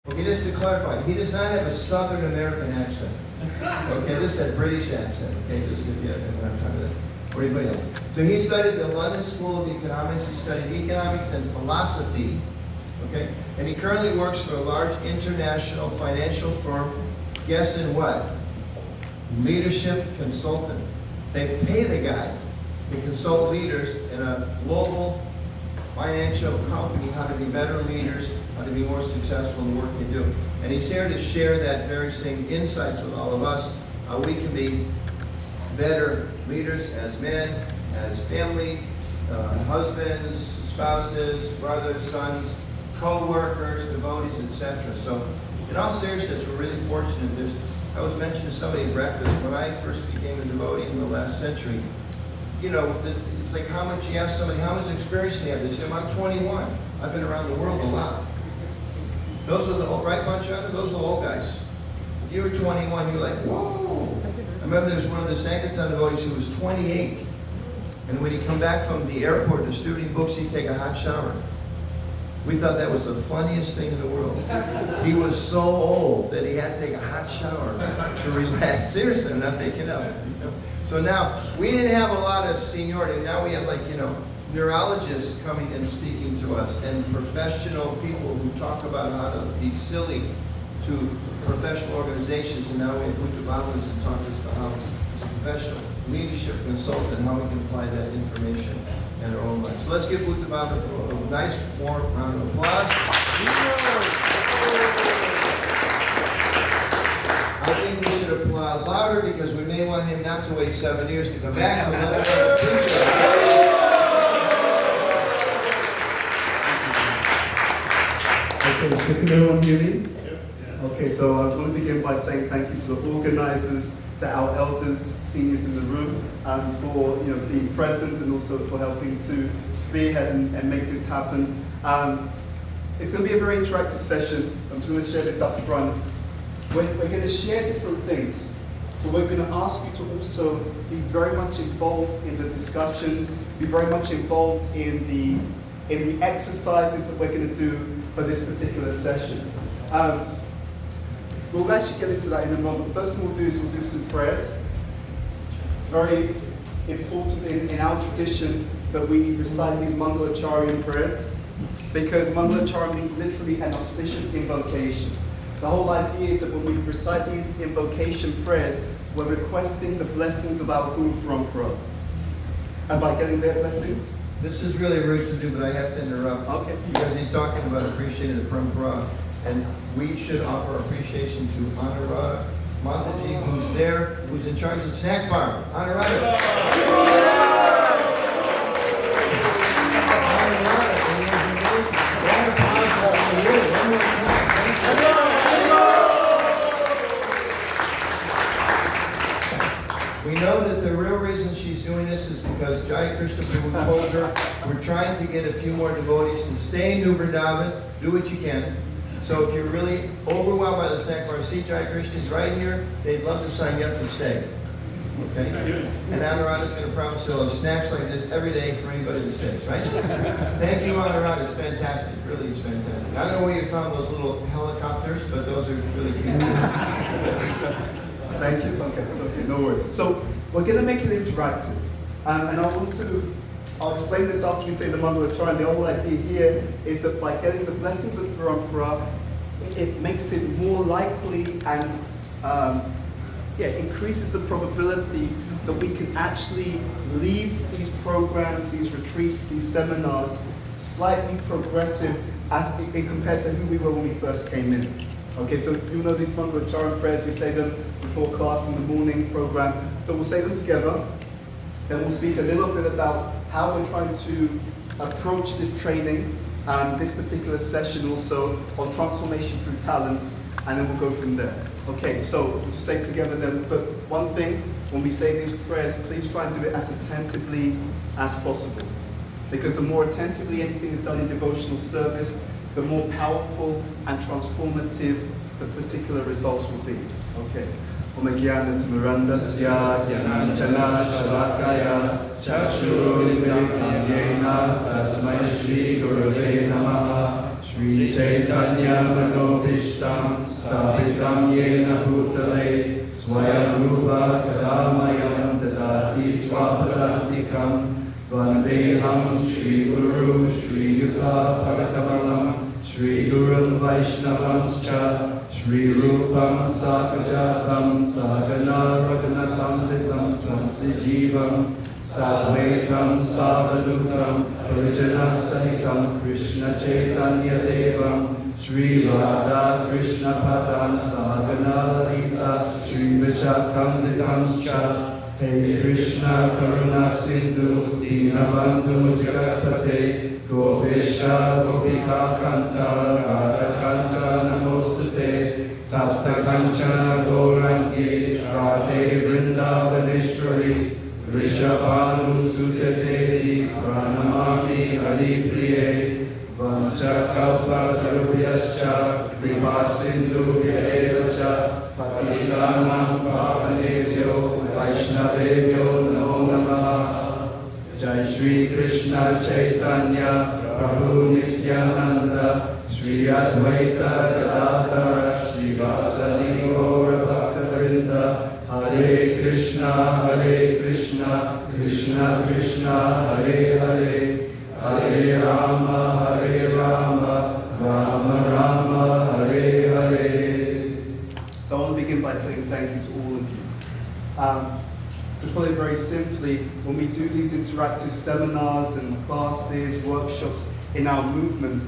Okay, just to clarify, he does not have a Southern American accent. Okay, this is a British accent. Okay, just if you have time for that. Or anybody else. So he studied at the London School of Economics. He studied economics and philosophy. Okay, and he currently works for a large international financial firm. Guess in what? Leadership consultant. They pay the guy to consult leaders in a global financial company how to be better leaders, how to be more successful in the work they do. And he's here to share that very same insights with all of us, how we can be better leaders as men, as family, husbands, spouses, brothers, sons, co-workers, devotees, etc. So in all seriousness, we're really fortunate. I was mentioning to somebody at breakfast, when I first became a devotee in the last century, you know, it's like how much, you ask somebody, how much experience do you have? They say, I'm 21. I've been around the world a lot. Those are the old, right, Panchanda? Those are the old guys. If you were 21, you're like, whoa. I remember there was one of the Sankirtan devotees who was 28. And when he'd come back from the airport distributing books, he'd take a hot shower. We thought that was the funniest thing in the world. He was so old that he had to take a hot shower to relax. Seriously, I'm not making up. So now, we didn't have a lot of seniority. Now we have, like, neurologists coming and speaking to us, and professional people who talk about how to be silly to professional organizations. And now we have Bhuta Bhavana to talk to us about how, as a professional leadership consultant, how we can apply that information in our own lives. So let's give Bhuta Bhavana a nice, warm round of applause. I think we should applaud louder because we may want him not to wait 7 years to come back. So let's Okay, so can everyone hear me? Okay, so I want to begin by saying thank you to the organizers, to our elders, seniors in the room, for being present and also for helping to spearhead and make this happen. It's going to be a very interactive session. I'm just going to share this up front. We're going to share different things, but we're going to ask you to also be very much involved in the discussions, be very much involved in the exercises that we're going to do for this particular session. We'll actually get into that in a moment. First thing we'll do some prayers. Very important in our tradition that we recite these Mangalacharya prayers, because Mangalacharya means literally an auspicious invocation. The whole idea is that when we recite these invocation prayers, we're requesting the blessings of our Guru Parampara. And by getting their blessings, this is really rude to do, but I have to interrupt. Okay. Because he's talking about appreciating the Parampara, and we should offer appreciation to Anuradha Mataji, who's there, who's in charge of the snack bar. Anuradha. We know that the real reason she's doing this is because Jai Krishna Prabhu told her, we're trying to get a few more devotees to stay in New Vrindaban, do what you can. So if you're really overwhelmed by the snack bar, see Jai Krishna's right here, they'd love to sign you up to stay. Okay? And Anuradha's going to promise to have snacks like this every day for anybody that stays, right? Thank you, Anuradha. It's fantastic. Really, it's fantastic. I don't know where you found those little helicopters, but those are really cute. Thank you. It's okay. No worries. So we're going to make it interactive. And I'll explain this after we say the Mangalacharya. And the whole idea here is that by getting the blessings of Parampara, it makes it more likely and increases the probability that we can actually leave these programs, these retreats, these seminars slightly progressive in compared to who we were when we first came in. Okay, so you know these Mangalacharya prayers, we say them before class in the morning program. So we'll say them together, then we'll speak a little bit about how we're trying to approach this training, this particular session also on transformation through talents, and then we'll go from there. Okay, so we'll just say together then, but one thing, when we say these prayers, please try and do it as attentively as possible. Because the more attentively anything is done in devotional service, the more powerful and transformative the particular results will be. Okay. Om Jnana-Timirandasya Jnana-Jana Shalakaya Chakshurunmilitam Yena Tasmai Shri Gurave Namaha Shri Chaitanya Manobhishtam Sthapitam Yena Bhutale Swayam Rupa Kadamayam Dadati Swapadantikam Vandeham Shri Guru Shri Yuta Parakamalam Shri Gurun Vaishnavamscha Shri Rupam Sakajatam Sagana Raghunatam Vitam Tvam Sijivam Sadvaitam Savadutam Parijana Sahitam Krishna Chaitanya Devam Shri Radha Krishna Padam Sagana Lalita Shri Vishakam Vitamscha Hey Krishna Karuna Sindhu Dinabandhu Jagatpate Gopesha Gopika Kanta Radha Kanta Namostute Tapta Kanchana Gaurangi Radhe Vrindavaneshwari Rishabhanu Sutyadevi Pranamami Haripriye Vanchakalpa Tarubhyascha Kripa Sindhu Vyaevacha Patitanam Pavanebhyo Vaishnavebhyo Namo Namaha Jai Shri Krishna Chaitanya Prabhu Nityananda Shri Advaita Gadadhara Shri Vasani Gaura Bhakta Vrinda Hare Krishna, Krishna Krishna, Hare Hare, Hare Rama, Rama Rama, Hare Hare. So I want to begin by saying thank you to all of you. To put it very simply, when we do these interactive seminars and classes, workshops in our movement,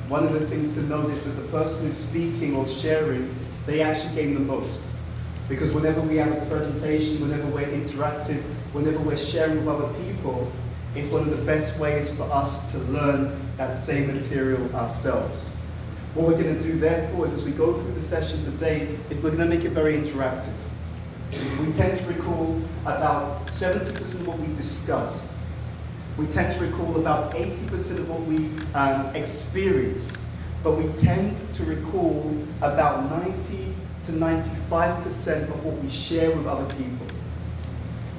one of the things to notice is that the person who's speaking or sharing, they actually gain the most. Because whenever we have a presentation, whenever we're interactive, whenever we're sharing with other people, it's one of the best ways for us to learn that same material ourselves. What we're going to do therefore is, as we go through the session today, is we're going to make it very interactive. We tend to recall about 70% of what we discuss. We tend to recall about 80% of what we experience. But we tend to recall about 90 to 95% of what we share with other people.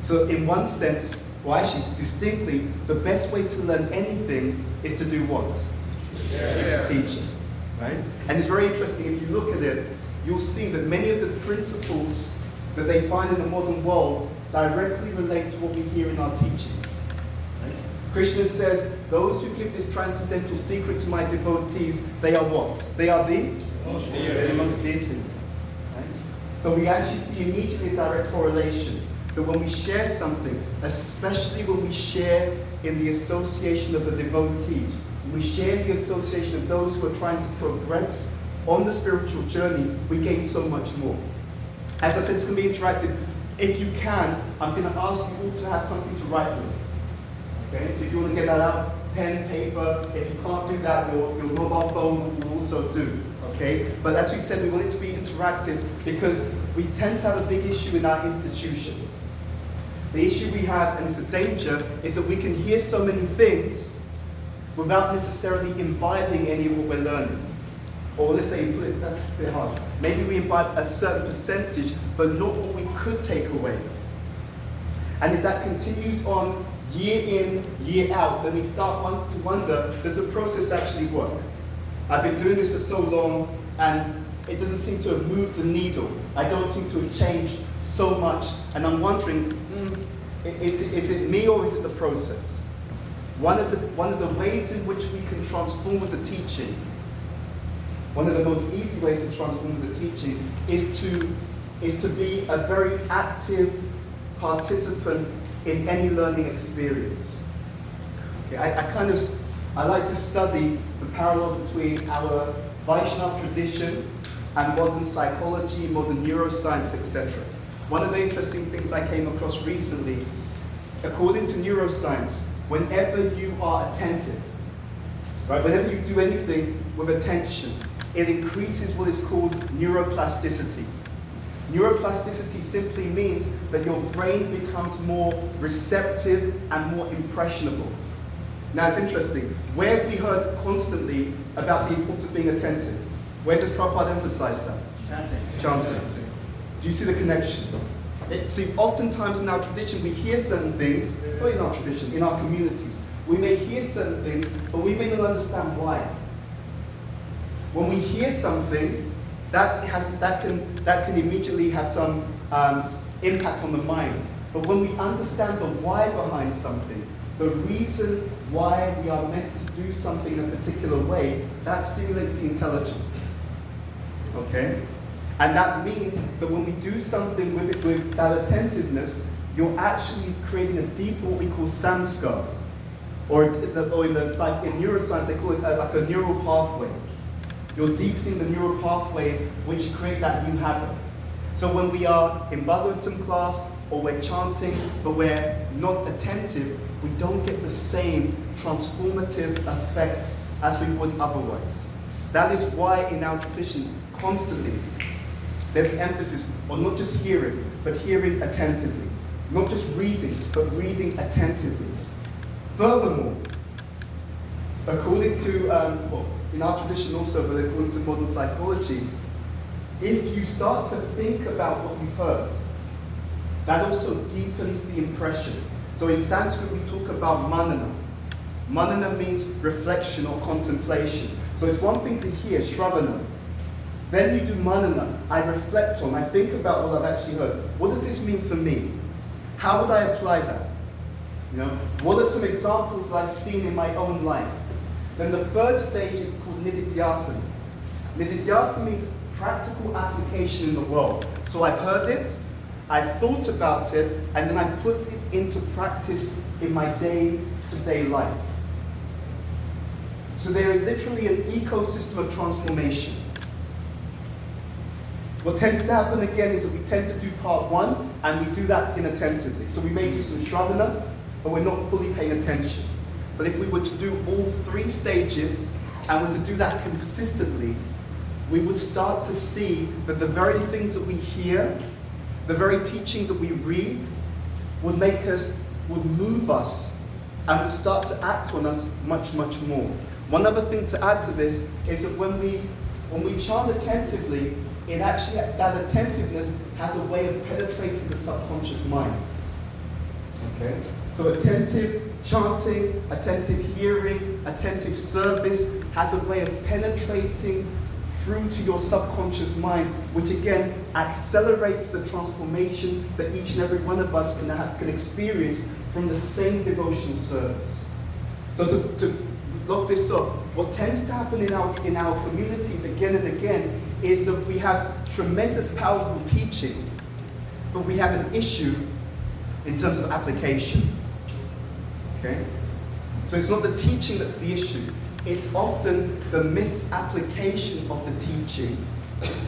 So in one sense, or actually distinctly, the best way to learn anything is to do what? Is to teach it, right? And it's very interesting, if you look at it, you'll see that many of the principles that they find in the modern world directly relate to what we hear in our teachings. Right? Krishna says, those who give this transcendental secret to my devotees, they are what? They are the most dear to me. So we actually see immediately a direct correlation that when we share something, especially when we share in the association of the devotees, we share in the association of those who are trying to progress on the spiritual journey, we gain so much more. As I said, it's going to be interactive. If you can, I'm going to ask you all to have something to write with. Okay, so if you want to get that out, pen, paper, if you can't do that, your mobile phone will also do. Okay? But as we said, we want it to be interactive because we tend to have a big issue in our institution. The issue we have, and it's a danger, is that we can hear so many things without necessarily imbibing any of what we're learning. Or let's say, that's a bit hard. Maybe we imbibe a certain percentage, but not what we could take away. And if that continues on year in, year out, then we start to wonder, does the process actually work? I've been doing this for so long, and it doesn't seem to have moved the needle. I don't seem to have changed so much, and I'm wondering, is it me or is it the process? One of the ways in which we can transform with the teaching, one of the most easy ways to transform with the teaching is to be a very active participant in any learning experience. Okay, I like to study the parallels between our Vaishnava tradition and modern psychology, modern neuroscience, etc. One of the interesting things I came across recently, according to neuroscience, whenever you are attentive, right, whenever you do anything with attention, it increases what is called neuroplasticity. Neuroplasticity simply means that your brain becomes more receptive and more impressionable. Now it's interesting, where have we heard constantly about the importance of being attentive? Where does Prabhupada emphasize that? Chanting. Do you see the connection? See, oftentimes in our tradition we hear certain things, well, in our tradition, in our communities, we may hear certain things, but we may not understand why. When we hear something, that can immediately have some impact on the mind. But when we understand the why behind something, the reason why we are meant to do something in a particular way, that stimulates the intelligence. Okay? And that means that when we do something with that attentiveness, you're actually creating a deeper, what we call samskar. Or in neuroscience, they call it like a neural pathway. You're deepening the neural pathways which create that new habit. So when we are in Bhagavatam class, or we're chanting, but we're not attentive, we don't get the same transformative effect as we would otherwise. That is why in our tradition, constantly, there's emphasis on not just hearing, but hearing attentively. Not just reading, but reading attentively. Furthermore, according to, in our tradition also, but according to modern psychology, if you start to think about what you've heard, that also deepens the impression. So in Sanskrit, we talk about manana. Manana means reflection or contemplation. So it's one thing to hear, shravana. Then you do manana. I reflect on, I think about what I've actually heard. What does this mean for me? How would I apply that? You know, what are some examples that I've seen in my own life? Then the third stage is called nididhyasana. Nididhyasana means practical application in the world. So I've heard it, I've thought about it, and then I put it into practice in my day-to-day life. So there is literally an ecosystem of transformation. What tends to happen again is that we tend to do part one, and we do that inattentively. So we may do some shravana, but we're not fully paying attention. But if we were to do all three stages, and were to do that consistently, we would start to see that the very things that we hear, the very teachings that we read, would move us, and would start to act on us much, much more. One other thing to add to this is that when we chant attentively, it actually, that attentiveness has a way of penetrating the subconscious mind. Okay? So attentive chanting, attentive hearing, attentive service has a way of penetrating through to your subconscious mind, which again accelerates the transformation that each and every one of us can experience from the same devotional service. So to lock this off, what tends to happen in our communities again and again is that we have tremendous powerful teaching, but we have an issue in terms of application. Okay? So it's not the teaching that's the issue. It's often the misapplication of the teaching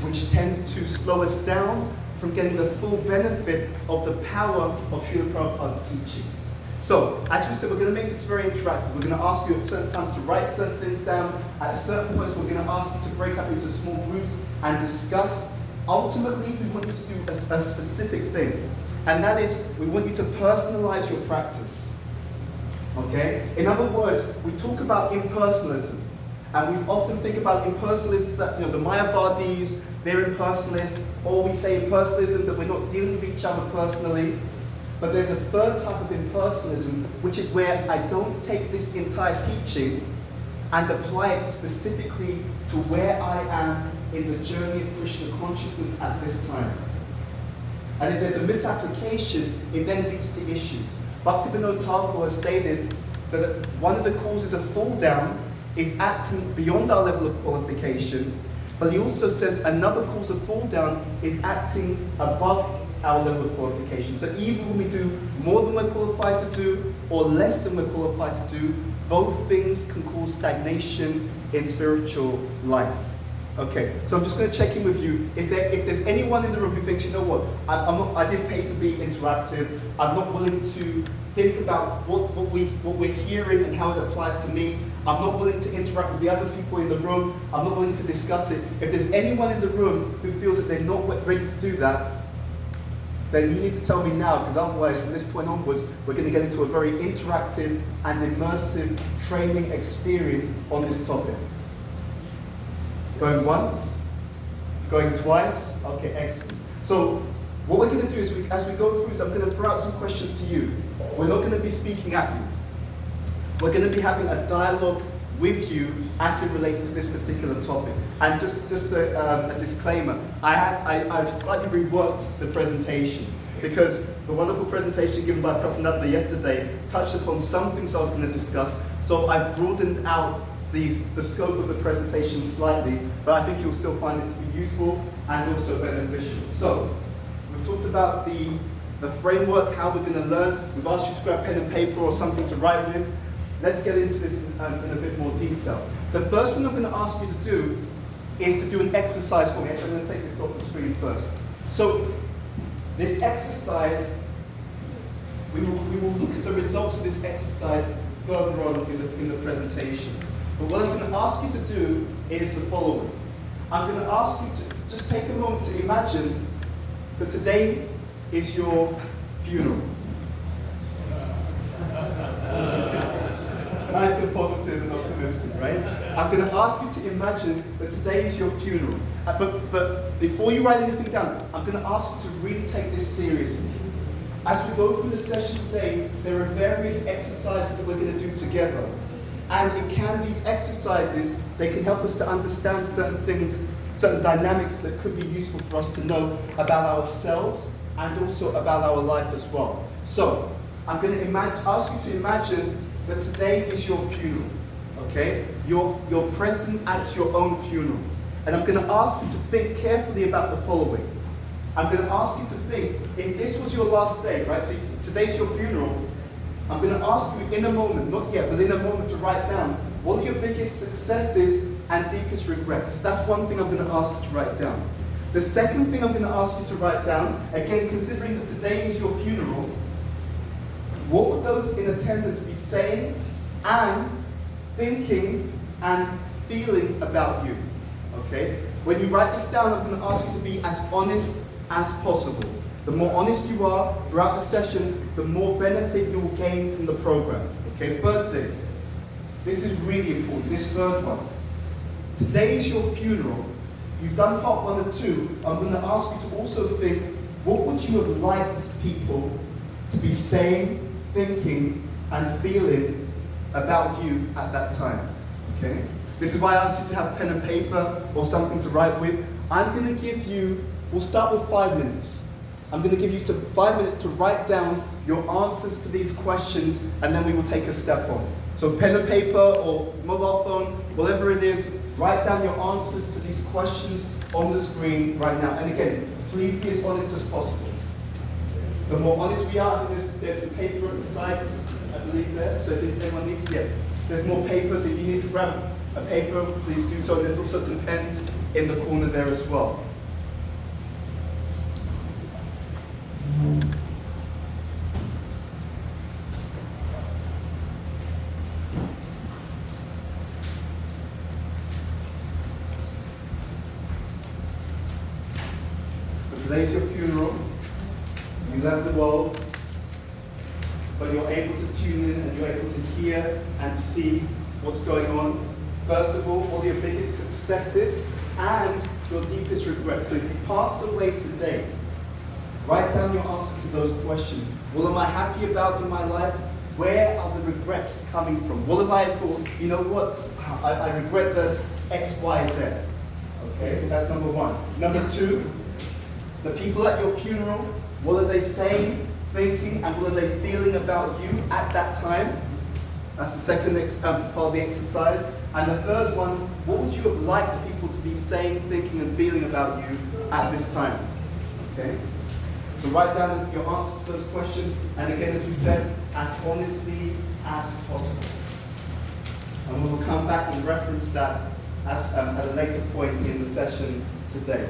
which tends to slow us down from getting the full benefit of the power of Srila Prabhupada's teachings. So, as we said, we're going to make this very interactive. We're going to ask you at certain times to write certain things down. At certain points, we're going to ask you to break up into small groups and discuss. Ultimately, we want you to do a specific thing. And that is, we want you to personalize your practice. Okay? In other words, we talk about impersonalism. And we often think about impersonalists that, the Mayavadis, they're impersonalists. Or we say impersonalism, that we're not dealing with each other personally. But there's a third type of impersonalism, which is where I don't take this entire teaching and apply it specifically to where I am in the journey of Krishna consciousness at this time. And if there's a misapplication, it then leads to issues. Bhaktivinoda Thakur has stated that one of the causes of fall down is acting beyond our level of qualification, but he also says another cause of fall down is acting above our level of qualification. So even when we do more than we're qualified to do, or less than we're qualified to do, both things can cause stagnation in spiritual life. Okay, so I'm just going to check in with you. If there's anyone in the room who thinks, you know what, I didn't pay to be interactive, I'm not willing to think about what we're hearing and how it applies to me, I'm not willing to interact with the other people in the room, I'm not willing to discuss it. If there's anyone in the room who feels that they're not ready to do that, then you need to tell me now, because otherwise from this point onwards, we're going to get into a very interactive and immersive training experience on this topic. Going once? Going twice? Okay, excellent. So what we're going to do is, as we go through this, I'm going to throw out some questions to you. We're not going to be speaking at you. We're going to be having a dialogue with you as it relates to this particular topic. And just a disclaimer, I've slightly reworked the presentation because the wonderful presentation given by Prasanatha yesterday touched upon some things I was going to discuss. So I've broadened out the scope of the presentation slightly, but I think you'll still find it to be useful and also beneficial. So we've talked about the framework, how we're going to learn. We've asked you to grab pen and paper or something to write with. Let's get into this in a bit more detail. The first thing I'm going to ask you to do is to do an exercise for me. Actually, I'm going to take this off the screen first. So this exercise, we will look at the results of this exercise further on in the presentation. But what I'm going to ask you to do is the following. I'm going to ask you to just take a moment to imagine that today is your funeral. Nice and positive and optimistic, right? I'm going to ask you to imagine that today is your funeral. But before you write anything down, I'm going to ask you to really take this seriously. As we go through the session today, there are various exercises that we're going to do together. And these exercises, they can help us to understand certain things, certain dynamics that could be useful for us to know about ourselves and also about our life as well. So, I'm going to ask you to imagine that today is your funeral, okay? You're present at your own funeral. And I'm going to ask you to think carefully about the following. I'm going to ask you to think, if this was your last day, right? So today's your funeral. I'm going to ask you in a moment, not yet, but in a moment to write down, what are your biggest successes and deepest regrets? That's one thing I'm going to ask you to write down. The second thing I'm going to ask you to write down, again, considering that today is your funeral, what would those in attendance be saying and thinking and feeling about you? Okay? When you write this down, I'm going to ask you to be as honest as possible. The more honest you are throughout the session, the more benefit you will gain from the program. Okay? Third thing. This is really important. This third one. Today is your funeral. You've done part 1 and 2. I'm going to ask you to also think, what would you have liked people to be saying, thinking, and feeling about you at that time? Okay? This is why I asked you to have pen and paper or something to write with. I'm going to give you, we'll start with 5 minutes. I'm going to give you 5 minutes to write down your answers to these questions, and then we will take a step on. So pen and paper or mobile phone, whatever it is, write down your answers to these questions on the screen right now. And again, please be as honest as possible. The more honest we are, there's some paper at the side, I believe there. So if anyone needs to, there's more papers. If you need to grab a paper, please do so. There's also some pens in the corner there as well. Today's your funeral. You left the world, but you're able to tune in and you're able to hear and see what's going on. First of all your biggest successes and your deepest regrets. So if you passed away today, write down your answer to those questions. What am I happy about in my life? Where are the regrets coming from? What have I thought, you know what, I regret the X, Y, Z. Okay, that's number 1. Number 2, the people at your funeral, what are they saying, thinking, and what are they feeling about you at that time? That's the second part of the exercise. And the third one, what would you have liked people to be saying, thinking, and feeling about you at this time? Okay? So write down your answers to those questions, and again, as we said, as honestly as possible. And we will come back and reference that at a later point in the session today.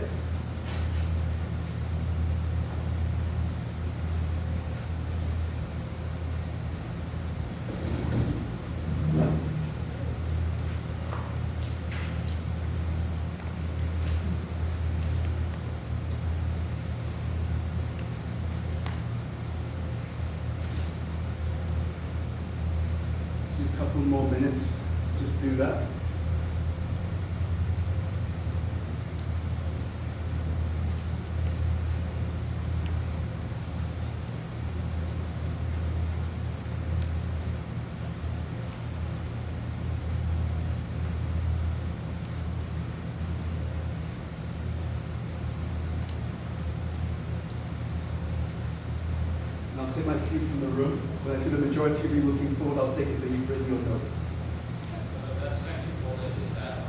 A couple more minutes to just do that. I'll take my cue from the room. When I see the majority of you looking forward, I'll take it that you've written your notes. That second bullet, is that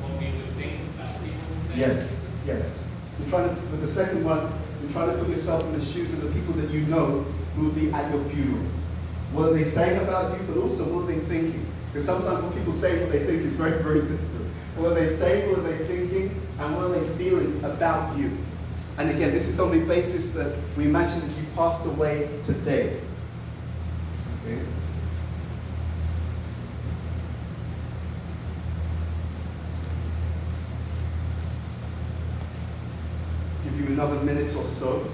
what we would think as people say? Yes, yes. You're trying to, with the second one, you're trying to put yourself in the shoes of the people that you know who will be at your funeral. What are they saying about you, but also what are they thinking? Because sometimes when people say what they think is very, very different. What are they saying, what are they thinking, and what are they feeling about you? And again, this is on the basis that we imagine that you passed away today. Okay? Give you another minute or so.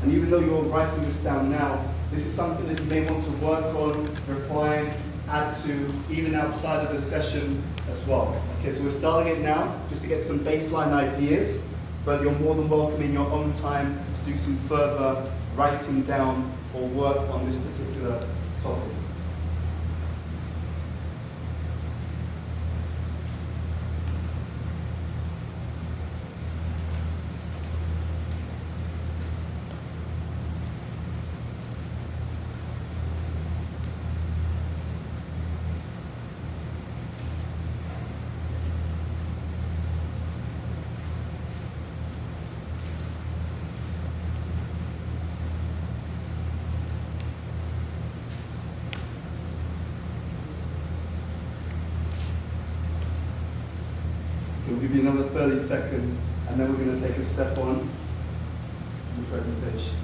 And even though you're writing this down now, this is something that you may want to work on, refine, add to, even outside of the session as well. Okay, so we're starting it now, just to get some baseline ideas, but you're more than welcome in your own time to do some further writing down or work on this particular topic. We'll give you another 30 seconds, and then we're going to take a step on the presentation.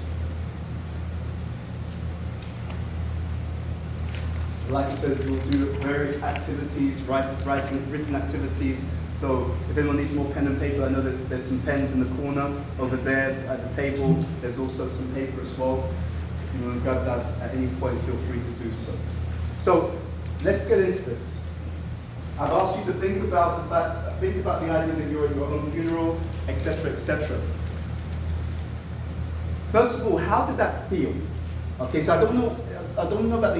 Like I said, we'll do various activities, written activities. So if anyone needs more pen and paper, I know that there's some pens in the corner over there at the table. There's also some paper as well. If you want to grab that at any point, feel free to do so. So let's get into this. I've asked you to think about the idea that you're at your own funeral, etc., etc. First of all, how did that feel? Okay, so I don't know about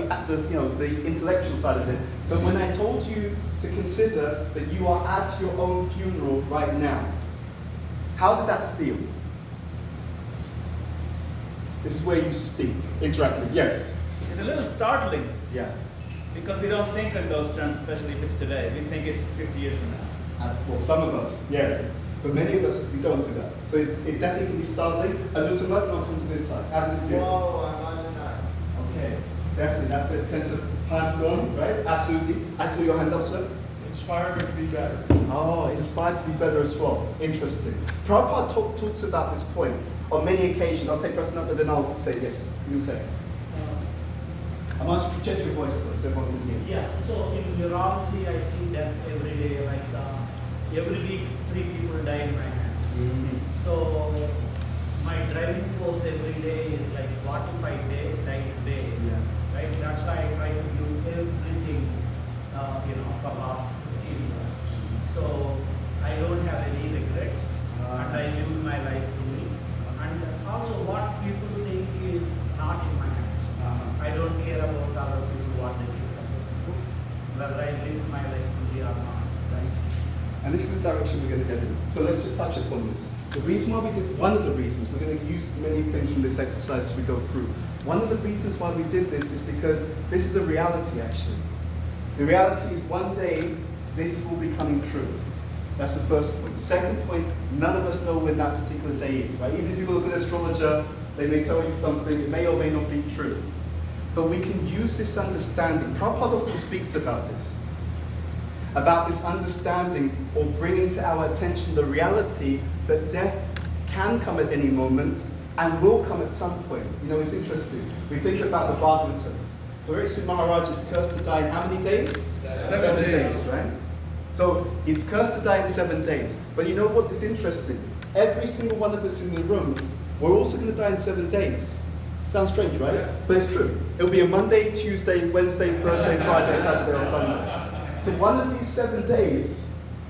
the intellectual side of it, but when I told you to consider that you are at your own funeral right now, how did that feel? This is where you speak, interactive. Yes. It's a little startling. Yeah. Because we don't think in those terms, especially if it's today. We think it's 50 years from now. Well, some of us, yeah. But many of us, we don't do that. So it definitely can be startling. A little bit, not come to this side. How did it feel? Whoa, I'm on the time. Okay. Definitely, that sense of time's gone, right? Absolutely. I saw your hand up, sir. Inspired to be better. Oh, inspired to be better as well. Interesting. Prabhupada talks about this point on many occasions. I'll take person up, but then I'll say yes. You say. I'm asking you to check your voice though, so everyone can hear. Yes, so in urology, I see that every day, like every week, 3 people die in my hands. Mm-hmm. So my driving force every day is like, what if I die today? Yeah. Right? That's why I try to do everything, for last 15 years. So I don't have any regrets, and I live my life fully. And also, what people think is not in my hands. I don't care about other people, what they think about me. Whether I live my life fully or not. Right? And this is the direction we're going to get in. So let's just touch upon this. The reason why we did, one of the reasons, we're going to use many things from this exercise as we go through. One of the reasons why we did this is because this is a reality actually. The reality is one day this will be coming true. That's the first point. The second point, none of us know when that particular day is, right? Even if you look at an astrologer, they may tell you something, it may or may not be true. But we can use this understanding. Prabhupada often speaks about this understanding or bringing to our attention the reality that death can come at any moment and will come at some point. You know, it's interesting. We think about the Bhagavatam. Pariksit Maharaj is cursed to die in how many days? 7 days, right? So he's cursed to die in 7 days. But you know what is interesting? Every single one of us in the room, we're also going to die in 7 days. Sounds strange, right? Yeah. But it's true. It'll be a Monday, Tuesday, Wednesday, Thursday, Friday, Saturday, or Sunday. So one of these 7 days,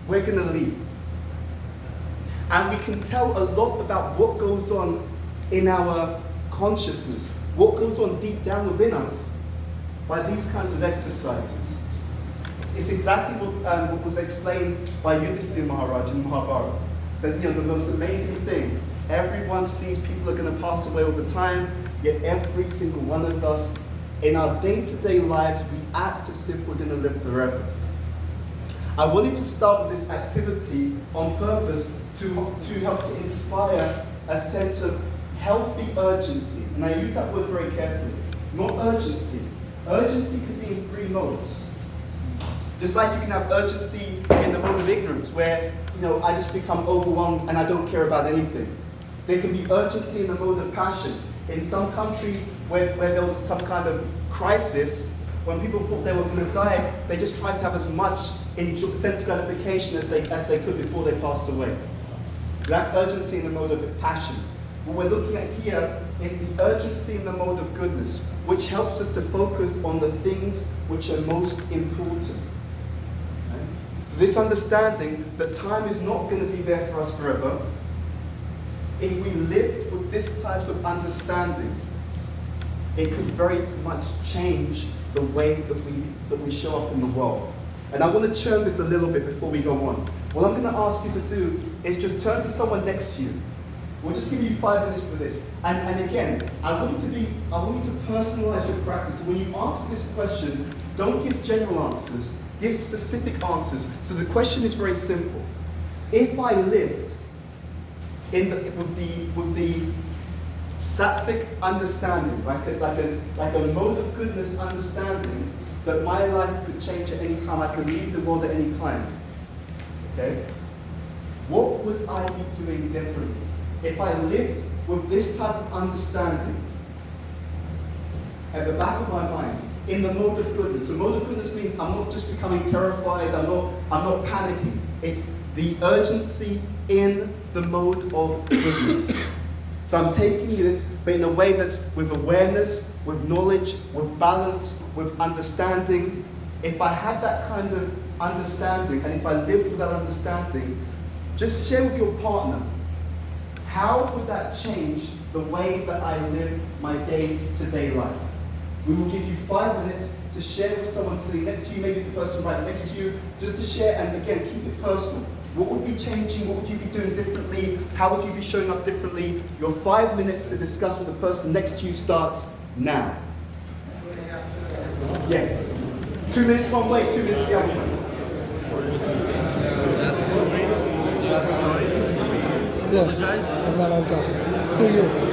we're going to leave. And we can tell a lot about what goes on in our consciousness, what goes on deep down within us by these kinds of exercises. It's exactly what was explained by Yudhishthira Maharaj in Mahabharata. That the most amazing thing Everyone sees people are going to pass away all the time, yet every single one of us, in our day-to-day lives, we act as if we're going to live forever. I wanted to start with this activity on purpose to help to inspire a sense of healthy urgency. And I use that word very carefully. Not urgency. Urgency could be in 3 modes. Just like you can have urgency in the mode of ignorance, where I just become overwhelmed and I don't care about anything. There can be urgency in the mode of passion. In some countries where there was some kind of crisis, when people thought they were going to die, they just tried to have as much sense gratification as they could before they passed away. That's urgency in the mode of passion. What we're looking at here is the urgency in the mode of goodness, which helps us to focus on the things which are most important. Okay? So this understanding that time is not going to be there for us forever, if we lived with this type of understanding, it could very much change the way that we show up in the world. And I want to churn this a little bit before we go on. What I'm going to ask you to do is just turn to someone next to you. We'll just give you 5 minutes for this. And again, I want you to personalize your practice. So when you ask this question, don't give general answers, give specific answers. So the question is very simple. If I lived with the sattvic understanding, like a mode of goodness understanding, that my life could change at any time, I could leave the world at any time. Okay? What would I be doing differently? If I lived with this type of understanding at the back of my mind, in the mode of goodness. The mode of goodness means I'm not just becoming terrified, I'm not panicking. It's the urgency in the mode of goodness. So I'm taking this, but in a way that's with awareness, with knowledge, with balance, with understanding. If I had that kind of understanding, and if I lived with that understanding, just share with your partner, how would that change the way that I live my day-to-day life? We will give you 5 minutes to share with someone sitting next to you, maybe the person right next to you, just to share, and again, keep it personal. What would be changing? What would you be doing differently? How would you be showing up differently? Your 5 minutes to discuss with the person next to you starts now. Yeah. 2 minutes one way, 2 minutes the other way. Yes, and then I'll talk to you.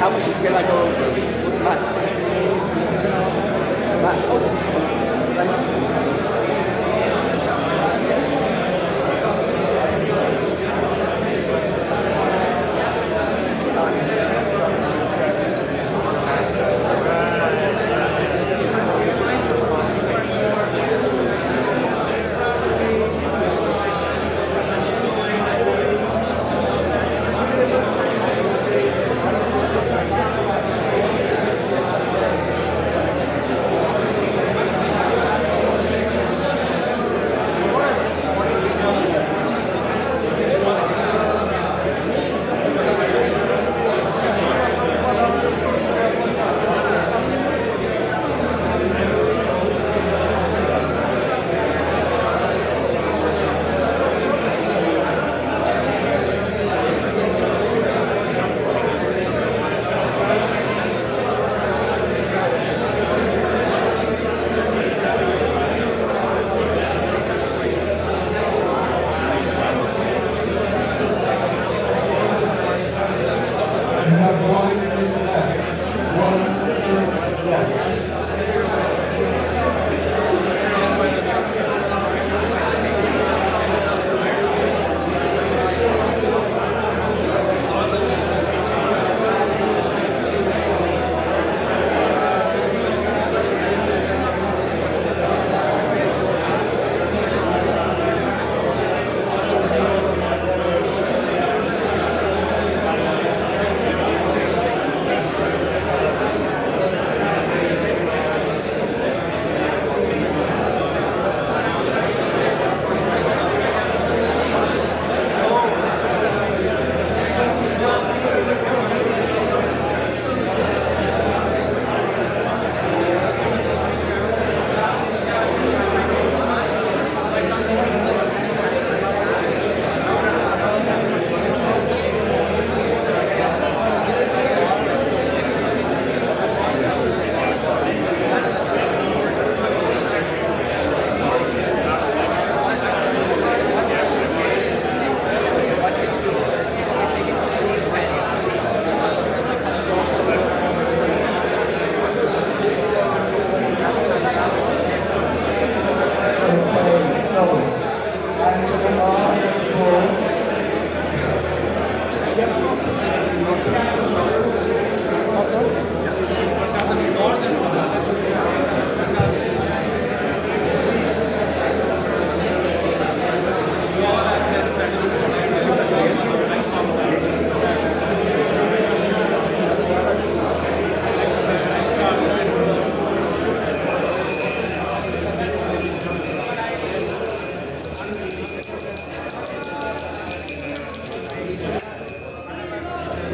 how much can I go over? What's max? Max, okay. Thank you.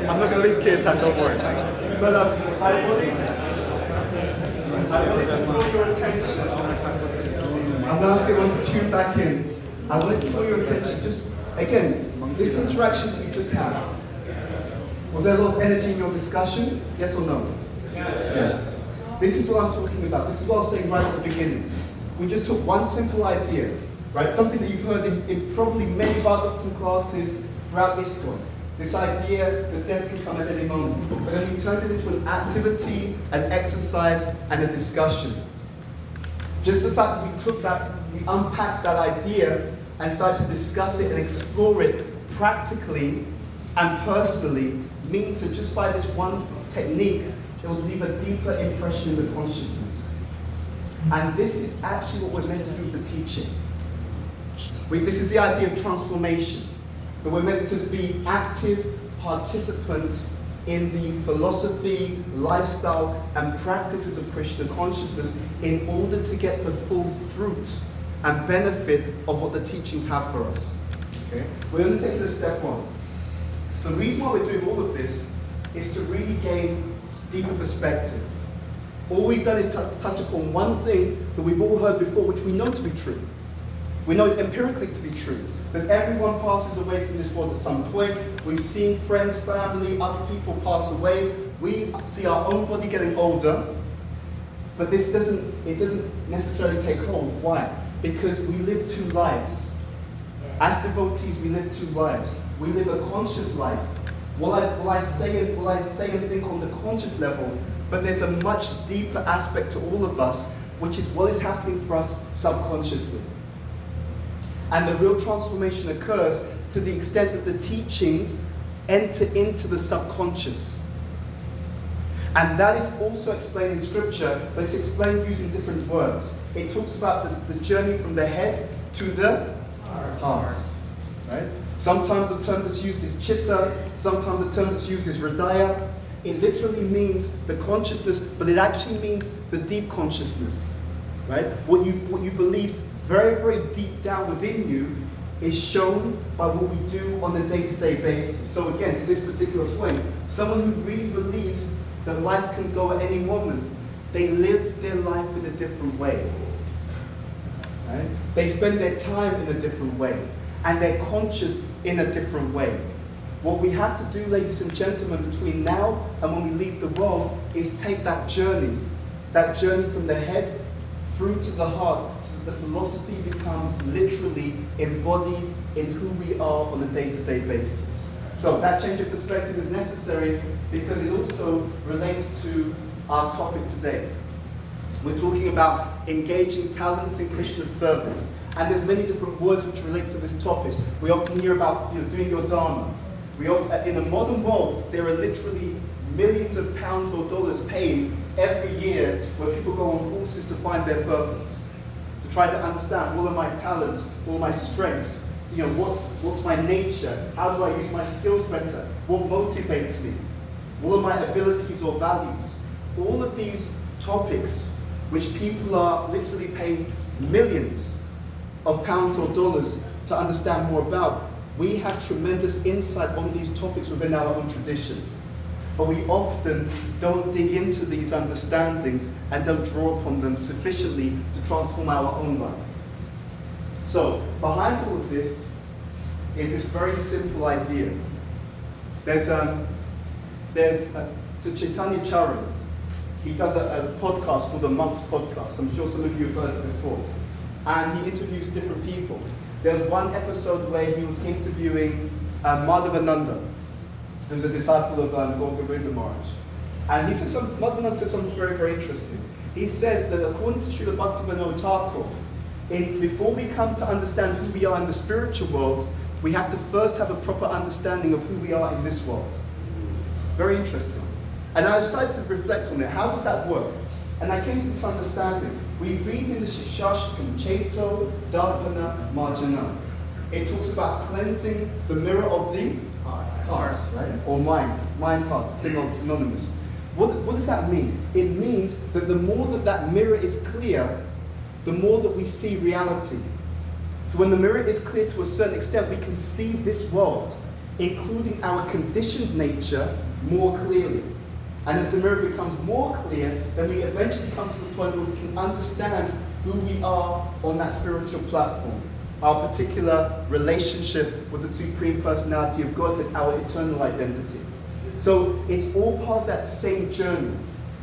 I'm not going to leave kids, and don't worry. But I wanted to draw your attention. I'm asking everyone to tune back in. I wanted to draw your attention, just again, this interaction that you just had. Was there a lot of energy in your discussion? Yes or no? Yes. This is what I'm talking about. This is what I was saying right at the beginning. We just took one simple idea, right? Something that you've heard in probably many of our doctrine classes throughout history. This idea that death can come at any moment. But then we turned it into an activity, an exercise, and a discussion. Just the fact that we took that, we unpacked that idea and started to discuss it and explore it practically and personally means that just by this one technique, it will leave a deeper impression in the consciousness. And this is actually what we're meant to do with the teaching. This is the idea of transformation. That we're meant to be active participants in the philosophy, lifestyle, and practices of Krishna consciousness in order to get the full fruit and benefit of what the teachings have for us. Okay? We're going to take it a step one. The reason why we're doing all of this is to really gain deeper perspective. All we've done is touch upon one thing that we've all heard before, which we know to be true. We know it empirically to be true, that everyone passes away from this world at some point. We've seen friends, family, other people pass away. We see our own body getting older, but it doesn't necessarily take hold. Why? Because we live two lives. As devotees, we live two lives. We live a conscious life, Will I say and think on the conscious level, but there's a much deeper aspect to all of us, which is what is happening for us subconsciously. And the real transformation occurs to the extent that the teachings enter into the subconscious. And that is also explained in scripture, but it's explained using different words. It talks about the journey from the head to the heart. Right? Sometimes the term that's used is chitta, sometimes the term that's used is hridaya. It literally means the consciousness, but it actually means the deep consciousness. Right? What you believe very, very deep down within you is shown by what we do on a day-to-day basis. So again, to this particular point, someone who really believes that life can go at any moment, they live their life in a different way. Right? They spend their time in a different way, and they're conscious in a different way. What we have to do, ladies and gentlemen, between now and when we leave the world, is take that journey from the head through to the heart, so that the philosophy becomes literally embodied in who we are on a day-to-day basis. So that change of perspective is necessary because it also relates to our topic today. We're talking about engaging talents in Krishna's service. And there's many different words which relate to this topic. We often hear about doing your dharma. In the modern world, there are literally millions of pounds or dollars paid every year where people go on courses to find their purpose, to try to understand what are my talents, what are my strengths, what's my nature, how do I use my skills better, what motivates me, what are my abilities or values. All of these topics which people are literally paying millions of pounds or dollars to understand more about, we have tremendous insight on these topics within our own tradition. But we often don't dig into these understandings and don't draw upon them sufficiently to transform our own lives. So, behind all of this is this very simple idea. There's Chaitanya Charan. He does a podcast called the Monk's Podcast. I'm sure some of you have heard it before. And he interviews different people. There's one episode where he was interviewing Madhavananda, who's a disciple of Vrindaban Maharaj. And Madhavananda says something very, very interesting. He says that according to Srila Bhaktivinoda Thakur, before we come to understand who we are in the spiritual world, we have to first have a proper understanding of who we are in this world. Very interesting. And I started to reflect on it. How does that work? And I came to this understanding. We read in the Shashtakam, Cheto, Darpana, Marjana. It talks about cleansing the mirror of the heart, right? Or mind, heart, synonymous. What does that mean? It means that the more that mirror is clear, the more that we see reality. So when the mirror is clear to a certain extent, we can see this world, including our conditioned nature, more clearly. And as the mirror becomes more clear, then we eventually come to the point where we can understand who we are on that spiritual platform, our particular relationship with the Supreme Personality of Godhead, our eternal identity. So it's all part of that same journey.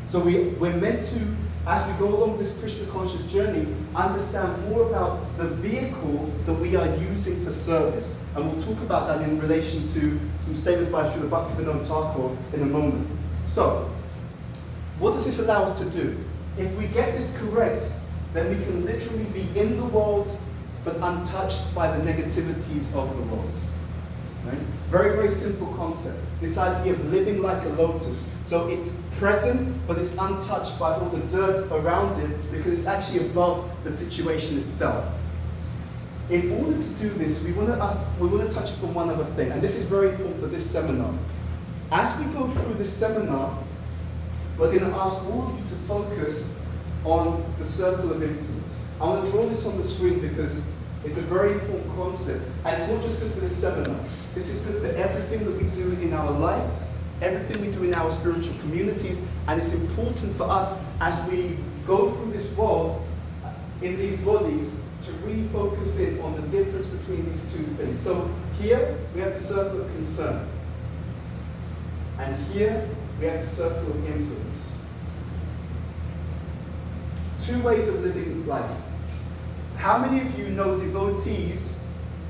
So we're meant to, as we go along this Krishna conscious journey, understand more about the vehicle that we are using for service. And we'll talk about that in relation to some statements by Srila Bhaktivinoda Thakur in a moment. So, what does this allow us to do? If we get this correct, then we can literally be in the world, but untouched by the negativities of the world. Right? Very, very simple concept. This idea of living like a lotus. So it's present, but it's untouched by all the dirt around it, because it's actually above the situation itself. In order to do this, we want to touch upon one other thing, and this is very important for this seminar. As we go through this seminar, we're going to ask all of you to focus on the circle of influence. I want to draw this on the screen because it's a very important concept. And it's not just good for this seminar. This is good for everything that we do in our life, everything we do in our spiritual communities. And it's important for us as we go through this world in these bodies to really focus in on the difference between these two things. So here we have the circle of concern. And here we have the circle of influence. Two ways of living life. How many of you know devotees,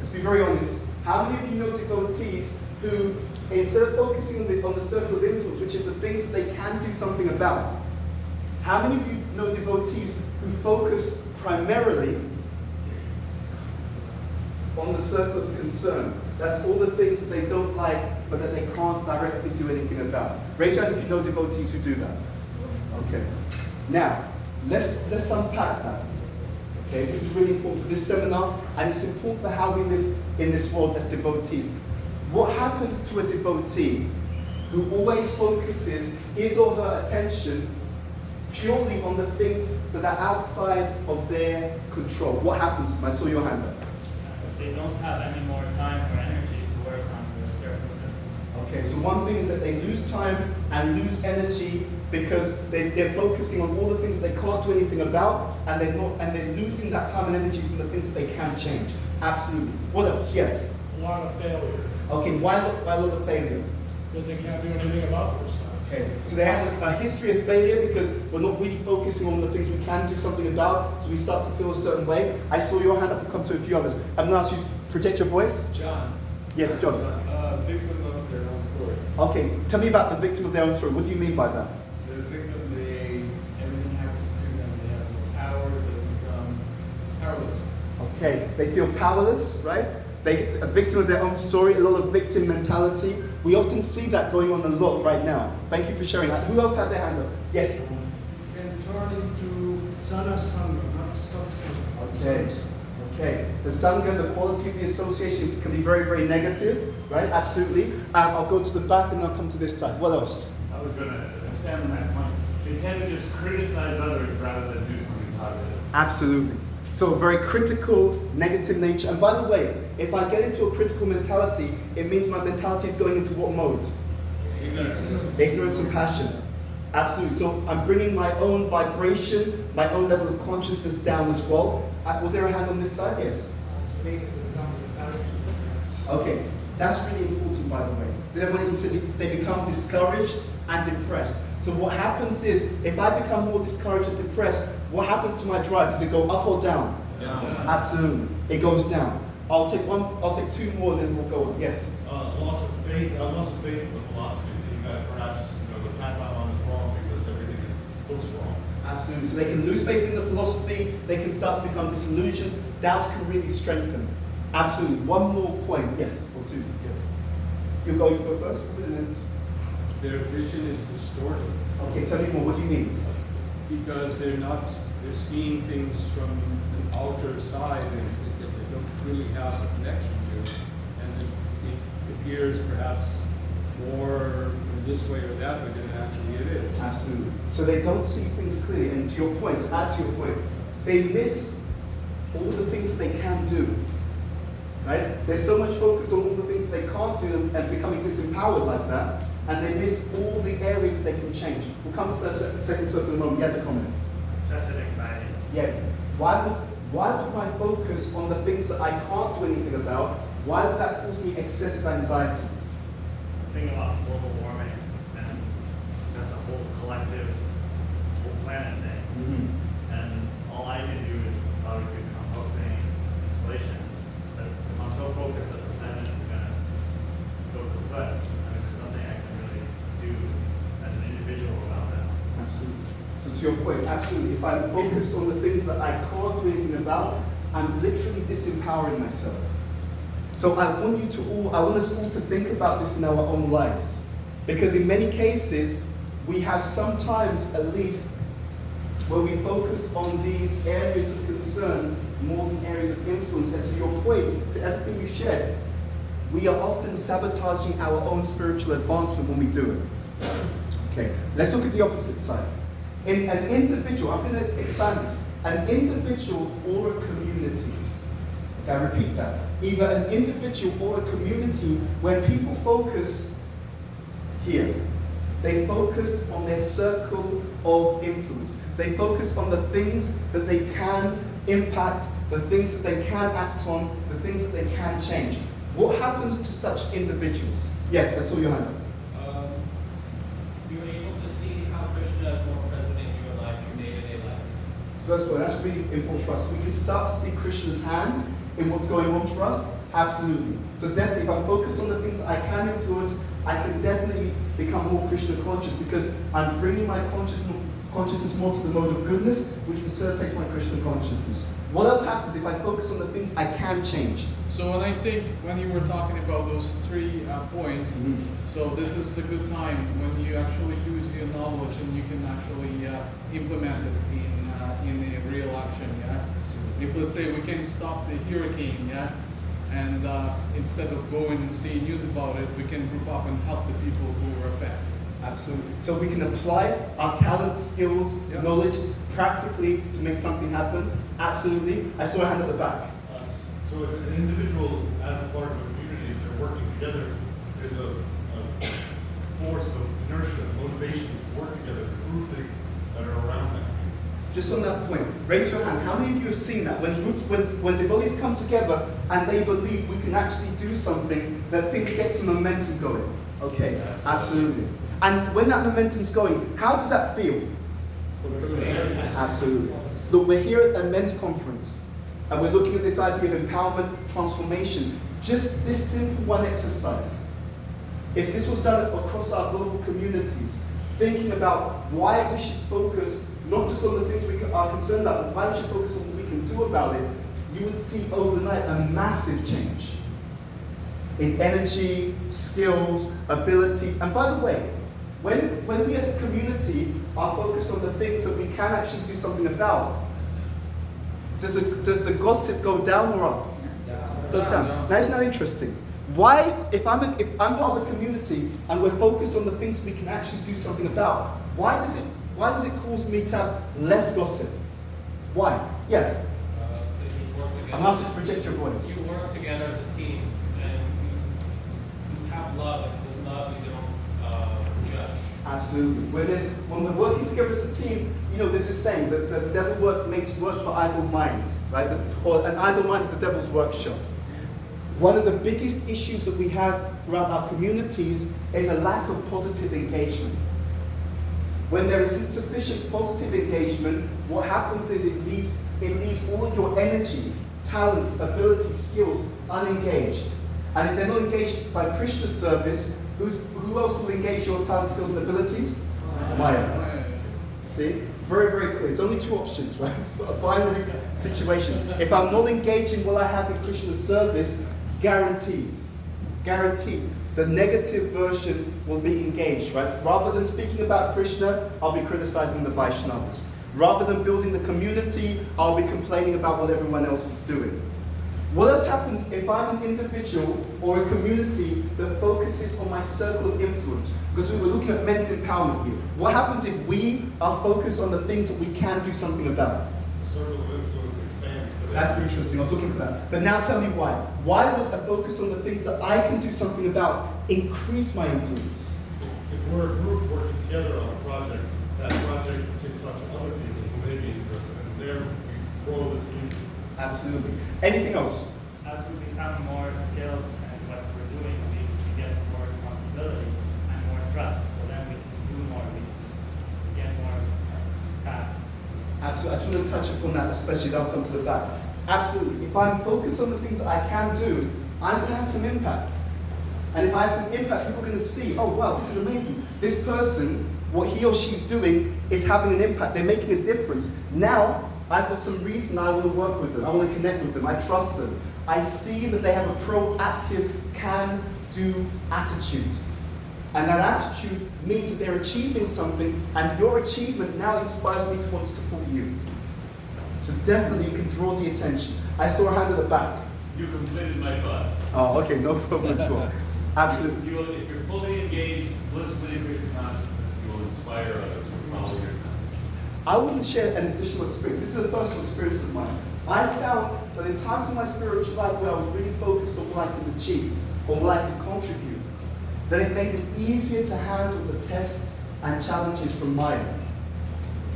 let's be very honest, how many of you know devotees who instead of focusing on the circle of influence, which is the things that they can do something about, how many of you know devotees who focus primarily on the circle of concern? That's all the things that they don't like, but that they can't directly do anything about. Raise your hand if you know devotees who do that. Okay. Now, let's unpack that. Okay, this is really important for this seminar, and it's important for how we live in this world as devotees. What happens to a devotee who always focuses his or her attention purely on the things that are outside of their control? What happens to them? I saw your hand up. They don't have any more time or energy to work on the circle of influence. Okay, so one thing is that they lose time and lose energy because they're focusing on all the things they can't do anything about, and they're losing that time and energy from the things that they can change. Absolutely. What else? Yes. A lot of failure, Okay, why a lot of failure? because they can't do anything about their stuff. Okay, so they have a history of failure because we're not really focusing on the things we can do something about, so we start to feel a certain way. I saw your hand up and come to a few others. I'm going to ask you to project your voice. John. Yes, John. Victim of their own story. Okay, tell me about the victim of their own story. What do you mean by that? They're a victim, everything happens to them, they have no power, they become powerless. Okay, they feel powerless, right? They a victim of their own story, a lot of victim mentality. We often see that going on a lot right now. Thank you for sharing that. Who else had their hand up? Yes. Can turn into Jana Sangha, not Satsanga. Okay. Okay. The Sangha, the quality of the association can be very, very negative, right? Absolutely. I'll go to the back and I'll come to this side. What else? I was going to expand on that point. They tend to just criticize others rather than do something positive. Absolutely. So a very critical, negative nature. And by the way, if I get into a critical mentality, it means my mentality is going into what mode? Ignorance and passion. Absolutely. So I'm bringing my own vibration, my own level of consciousness down as well. Was there a hand on this side? Yes. Okay. That's really important, by the way. Then when you said they become discouraged and depressed. So what happens is, if I become more discouraged and depressed, what happens to my drive? Does it go up or down? Down. Absolutely. It goes down. I'll take two more and then we'll go on. Yes. Loss of faith in the philosophy that you guys perhaps, the path I'm on is wrong because everything looks wrong. Absolutely. So they can lose faith in the philosophy, they can start to become disillusioned, doubts can really strengthen. Absolutely. One more point. Yes, or two. Yeah. You go first. Their vision is distorted Okay, tell me more. What do you mean? because they're seeing things from an outer side that they don't really have a connection to, and it appears perhaps more in this way or that way than actually it is. Absolutely. So they don't see things clearly. And to your point, to add to your point, they miss all the things that they can do. Right? There's so much focus on all the things that they can't do and becoming disempowered like that, and they miss all the areas that they can change. We'll come to the second circle in a moment. You had the comment. Excessive anxiety. Yeah. Why would my focus on the things that I can't do anything about, why would that cause me excessive anxiety? Think about global warming, and that's a whole collective, whole planet thing. Mm-hmm. And all I can do is probably do composting, insulation. But if I'm so focused that the planet is going to go kaput, there's nothing I can really do as an individual about that. Absolutely. So to your point, absolutely. If I focus on the things that I can't do anything about, I'm literally disempowering myself. So I want us all to think about this in our own lives. Because in many cases, we have sometimes at least where we focus on these areas of concern more than areas of influence. And to your point, to everything you shared, we are often sabotaging our own spiritual advancement when we do it. Okay, let's look at the opposite side. In an individual, I'm going to expand this, an individual or a community. Okay, I repeat that. Either an individual or a community, when people focus here, they focus on their circle of influence. They focus on the things that they can impact, the things that they can act on, the things that they can change. What happens to such individuals? Yes, I saw your hand up. You were able to see how Krishna is more present in your life, your day-to-day life. First of all, that's really important for us. We can start to see Krishna's hand in what's going on for us. Absolutely. So definitely, if I'm focused on the things that I can influence, I can definitely become more Krishna conscious because I'm bringing my consciousness more to the mode of goodness, which facilitates my Krishna consciousness. What else happens if I focus on the things I can change? So when you were talking about those 3 points, so this is the good time when you actually use your knowledge and you can actually implement it in a real action. Yeah. If let's say we can stop the hurricane, yeah, and instead of going and seeing news about it, we can group up and help the people who are affected. Absolutely. So we can apply our talents, skills, knowledge practically to make something happen. Absolutely. I saw a hand at the back. So as an individual, as a part of a community, if they're working together, there's a force of inertia, motivation to work together to improve things that are around them. Just on that point, raise your hand. How many of you have seen that? When devotees come together and they believe we can actually do something, that things get some momentum going. Okay, absolutely. And when that momentum's going, how does that feel? Absolutely. Look, we're here at a men's conference, and we're looking at this idea of empowerment, transformation. Just this simple one exercise. If this was done across our global communities, thinking about why we should focus not just on the things we are concerned about, but why we should focus on what we can do about it, you would see overnight a massive change in energy, skills, ability. And by the way, when we as a community are focused on the things that we can actually do something about, does the gossip go down or up? Goes down. Now isn't that interesting? Why, if I'm part of the community and we're focused on the things we can actually do something about, why does it cause me to have less gossip? Why? Yeah. I'm asking to project your voice. You work together as a team, and you have love, and with love you don't judge. Absolutely. When we're working together as a team, there's this saying that the devil makes work for idle minds, right? Or an idle mind is the devil's workshop. One of the biggest issues that we have throughout our communities is a lack of positive engagement. When there is insufficient positive engagement, what happens is it leaves all of your energy, talents, abilities, skills unengaged. And if they're not engaged by Krishna service, who else will engage your talents, skills, and abilities? Maya. See? Very, very clear. It's only 2 options, right? It's a binary situation. If I'm not engaging what I have in Krishna's service, guaranteed, the negative version will be engaged, right? Rather than speaking about Krishna, I'll be criticizing the Vaishnavas. Rather than building the community, I'll be complaining about what everyone else is doing. What else happens if I'm an individual or a community that focuses on my circle of influence? Because we were looking at men's empowerment here. What happens if we are focused on the things that we can do something about? The circle of influence expands. That's interesting. I was looking for that. But now tell me why. Why would a focus on the things that I can do something about increase my influence? If we're a group working together on a project, that project can touch other people who may be interested, and there we grow the community. Absolutely. Anything else? As we become more skilled at what we're doing, we get more responsibility and more trust. So then we can do more, we can get more tasks. Absolutely. I just want to touch upon that, especially that'll come to the back. Absolutely. If I'm focused on the things that I can do, I'm going to have some impact. And if I have some impact, people are going to see, oh wow, this is amazing. This person, what he or she's doing is having an impact. They're making a difference. Now, I've got some reason I want to work with them. I want to connect with them. I trust them. I see that they have a proactive, can-do attitude. And that attitude means that they're achieving something, and your achievement now inspires me to want to support you. So definitely you can draw the attention. I saw a hand at the back. You completed my thought. Oh, okay, no problem at all. Absolutely. If you're fully engaged, blissfully in Krishna consciousness, you will inspire others to follow your path. I wouldn't share an additional experience. This is a personal experience of mine. I found that in times of my spiritual life where I was really focused on what I could achieve, or what I could contribute, that it made it easier to handle the tests and challenges from Maya.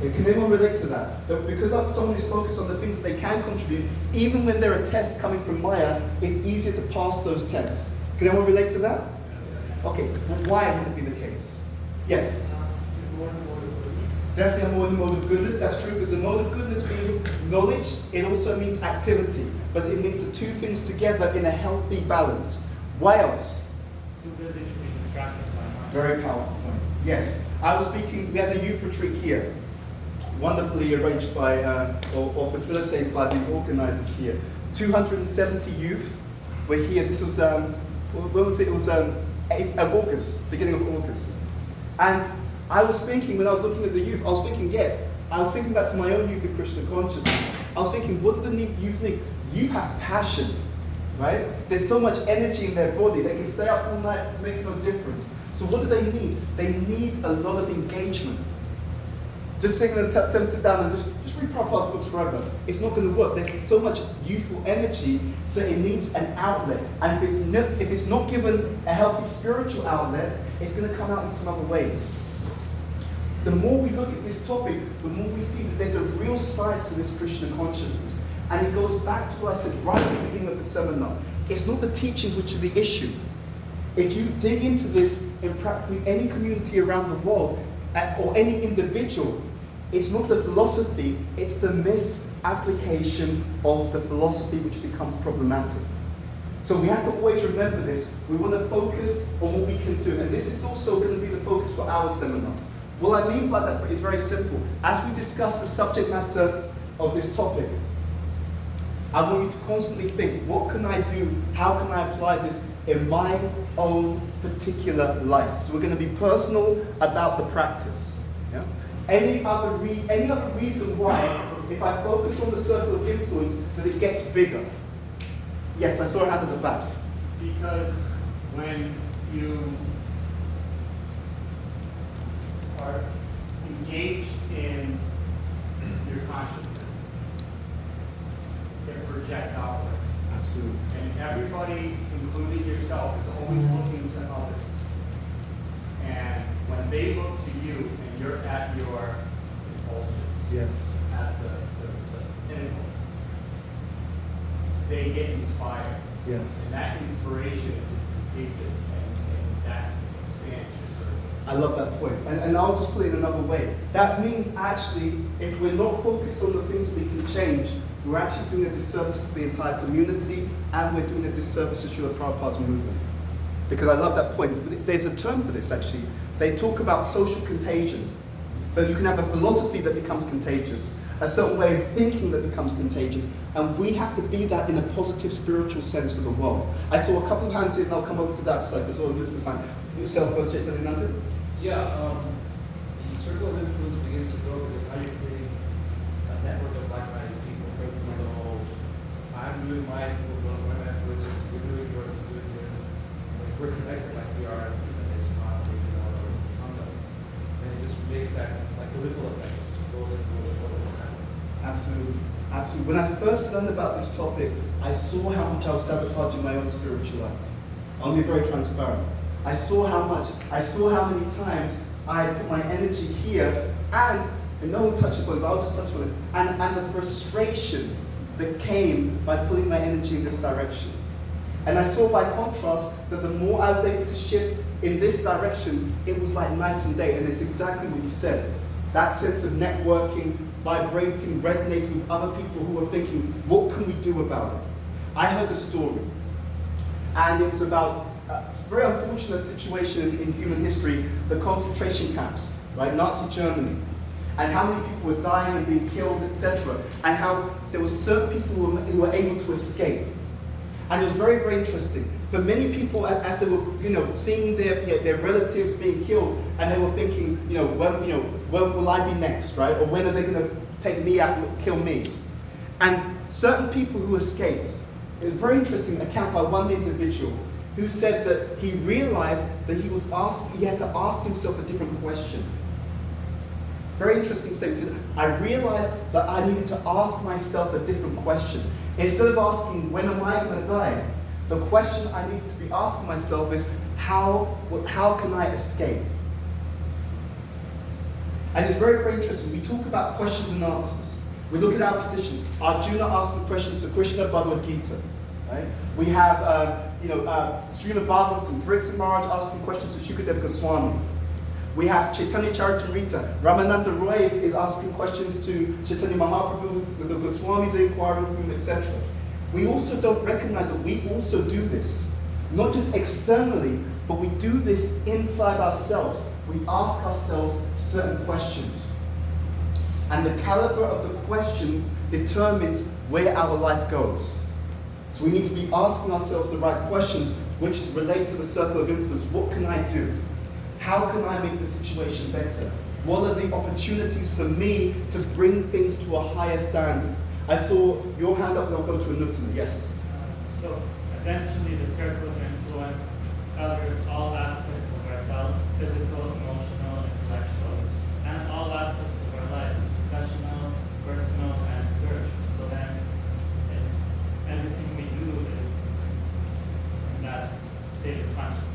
Okay, can anyone relate to that? That because someone is focused on the things that they can contribute, even when there are tests coming from Maya, it's easier to pass those tests. Can anyone relate to that? Okay, but why would it be the case? Yes? Definitely I'm more in the mode of goodness. That's true, because the mode of goodness means knowledge. It also means activity. But it means the two things together in a healthy balance. What else? Too busy to be distracted by my Very powerful point. Yes. I was speaking, we had a youth retreat here, wonderfully arranged by, or facilitated by the organizers here. 270 youth were here. This was, when was it? It was August, beginning of August. And I was thinking, when I was looking at the youth, I was thinking back to my own youth in Krishna consciousness. I was thinking, what do the youth need? Youth have passion, right? There's so much energy in their body. They can stay up all night, it makes no difference. So what do they need? They need a lot of engagement. Just saying to them sit down and just read Prabhupada's books forever. It's not going to work. There's so much youthful energy, so it needs an outlet. And if it's not given a healthy spiritual outlet, it's going to come out in some other ways. The more we look at this topic, the more we see that there's a real science to this Krishna consciousness. And it goes back to what I said right at the beginning of the seminar. It's not the teachings which are the issue. If you dig into this in practically any community around the world, or any individual, it's not the philosophy, it's the misapplication of the philosophy which becomes problematic. So we have to always remember this. We want to focus on what we can do. And this is also going to be the focus for our seminar. What I mean by that is very simple. As we discuss the subject matter of this topic, I want you to constantly think, what can I do? How can I apply this in my own particular life? So we're going to be personal about the practice. Yeah? Any other reason why, if I focus on the circle of influence, that it gets bigger? Yes, I saw a hand at the back. Because when you are engaged in your consciousness, it projects outward. Absolutely. And everybody, including yourself, is always looking to others. And when they look to you and you're at your effulgence, Yes. at the pinnacle, they get inspired. Yes. And that inspiration is contagious and that expands your circle. I love that point. And I'll just put it another way. That means actually, if we're not focused on the things that we can change, we're actually doing a disservice to the entire community, and we're doing a disservice to Srila Prabhupada's movement. Because I love that point. There's a term for this actually. They talk about social contagion. That you can have a philosophy that becomes contagious, a certain way of thinking that becomes contagious, and we have to be that in a positive spiritual sense for the world. I saw a couple of hands here, and I'll come over to that side. So I saw Elizabeth's hand. Yourself first, Chaitanya. Yeah, the circle of influence begins to grow because now you're creating a network of like-minded people. So I'm doing my influence, you're doing yours, I'm doing yours. If we're connected like we are, it's not breaking out of the sun level. And it just makes that like a ripple effect, which goes and goes and goes over time. Absolutely. Absolutely. When I first learned about this topic, I saw how much I was sabotaging my own spiritual life. I'll be very transparent. I saw how many times I put my energy here, and no one touched upon it, but I'll just touch on it, and the frustration that came by putting my energy in this direction. And I saw by contrast that the more I was able to shift in this direction, it was like night and day, and it's exactly what you said. That sense of networking, vibrating, resonating with other people who are thinking, what can we do about it? I heard a story, and it was about a very unfortunate situation in human history, the concentration camps, right, Nazi Germany, and how many people were dying and being killed, etc., and how there were certain people who were able to escape. And it was very, very interesting. For many people, as they were, seeing their relatives being killed, and they were thinking, when will I be next, right? Or when are they going to take me out and kill me? And certain people who escaped, it was a very interesting account by one individual who said that he realized that he had to ask himself a different question. Very interesting statement. He said, I realized that I needed to ask myself a different question. Instead of asking, when am I going to die? The question I needed to be asking myself is, how can I escape? And it's very, very interesting. We talk about questions and answers. We look at our tradition. Arjuna asking questions to Krishna, Bhagavad Gita. Right? We have, Srila Bhagavatam, Pariksit Maharaj asking questions to Shukadeva Goswami. We have Chaitanya Charitamrita. Ramananda Roy is asking questions to Chaitanya Mahaprabhu, the Goswamis are inquiring from him, etc. We also don't recognize that we also do this. Not just externally, but we do this inside ourselves. We ask ourselves certain questions. And the caliber of the questions determines where our life goes. So we need to be asking ourselves the right questions which relate to the circle of influence. What can I do? How can I make the situation better? What are the opportunities for me to bring things to a higher standard? I saw your hand up and I'll go to Anutama. Yes? So eventually the circle of influence covers all aspects of ourselves, physical, emotional, intellectual, and all aspects of our life, professional, personal, and spiritual. So then everything we do is in that state of consciousness,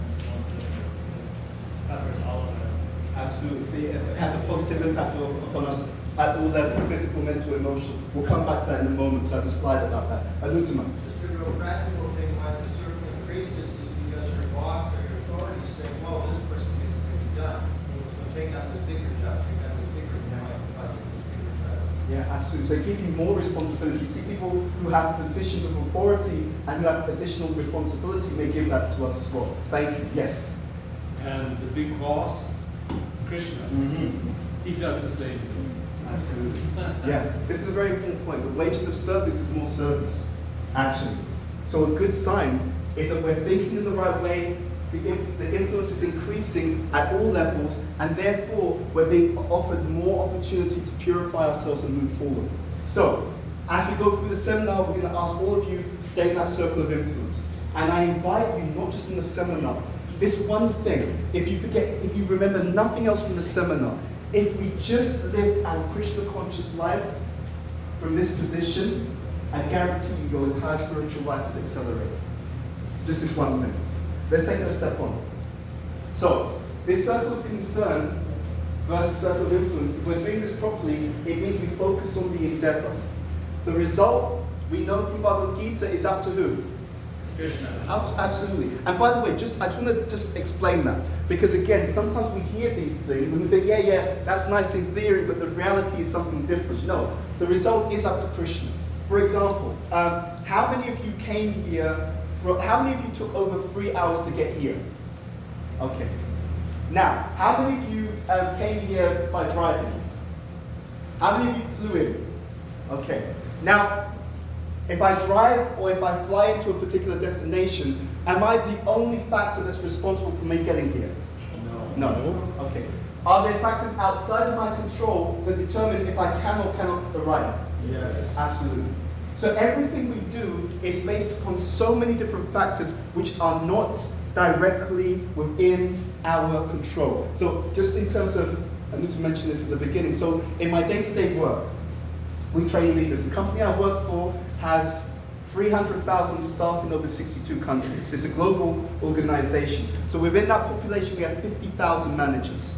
covers all of it. Absolutely. See, it has a positive impact upon us at all levels, physical, mental, emotional. We'll come back to that in a moment, so I have a slide about that. Anutama. Just a real practical thing, why the circle increases is because your boss or your authority is saying, well, this person gets to be done. So take on this bigger job, take on this bigger, now I can budget this bigger job. Yeah, absolutely. So give you more responsibility. See, people who have positions of authority and who have additional responsibility may give that to us as well. Thank you. Yes? And the big boss, Krishna, he does the same thing. Absolutely. Yeah, this is a very important point. The wages of service is more service, actually. So a good sign is that we're thinking in the right way, the influence is increasing at all levels, and therefore we're being offered more opportunity to purify ourselves and move forward. So, as we go through the seminar, we're going to ask all of you to stay in that circle of influence. And I invite you, not just in the seminar, this one thing, if you remember nothing else from the seminar, if we just lived our Krishna conscious life from this position, I guarantee you your entire spiritual life would accelerate. Just this one thing. Let's take it a step on. So, this circle of concern versus circle of influence, if we're doing this properly, it means we focus on the endeavor. The result, we know from Bhagavad Gita, is up to who? Krishna. Absolutely. And by the way, I just want to explain that. Because again, sometimes we hear these things and we think, yeah, that's nice in theory, but the reality is something different. No, the result is up to Krishna. For example, how many of you came here, how many of you took over 3 hours to get here? Okay. Now, how many of you came here by driving? How many of you flew in? Okay. Now, if I drive or if I fly into a particular destination, am I the only factor that's responsible for me getting here? No. Okay. Are there factors outside of my control that determine if I can or cannot arrive? Yes. Absolutely. So everything we do is based upon so many different factors which are not directly within our control. So just in terms of, I need to mention this at the beginning, so in my day-to-day work, we train leaders. The company I work for has 300,000 staff in over 62 countries. It's a global organization. So within that population, we have 50,000 managers.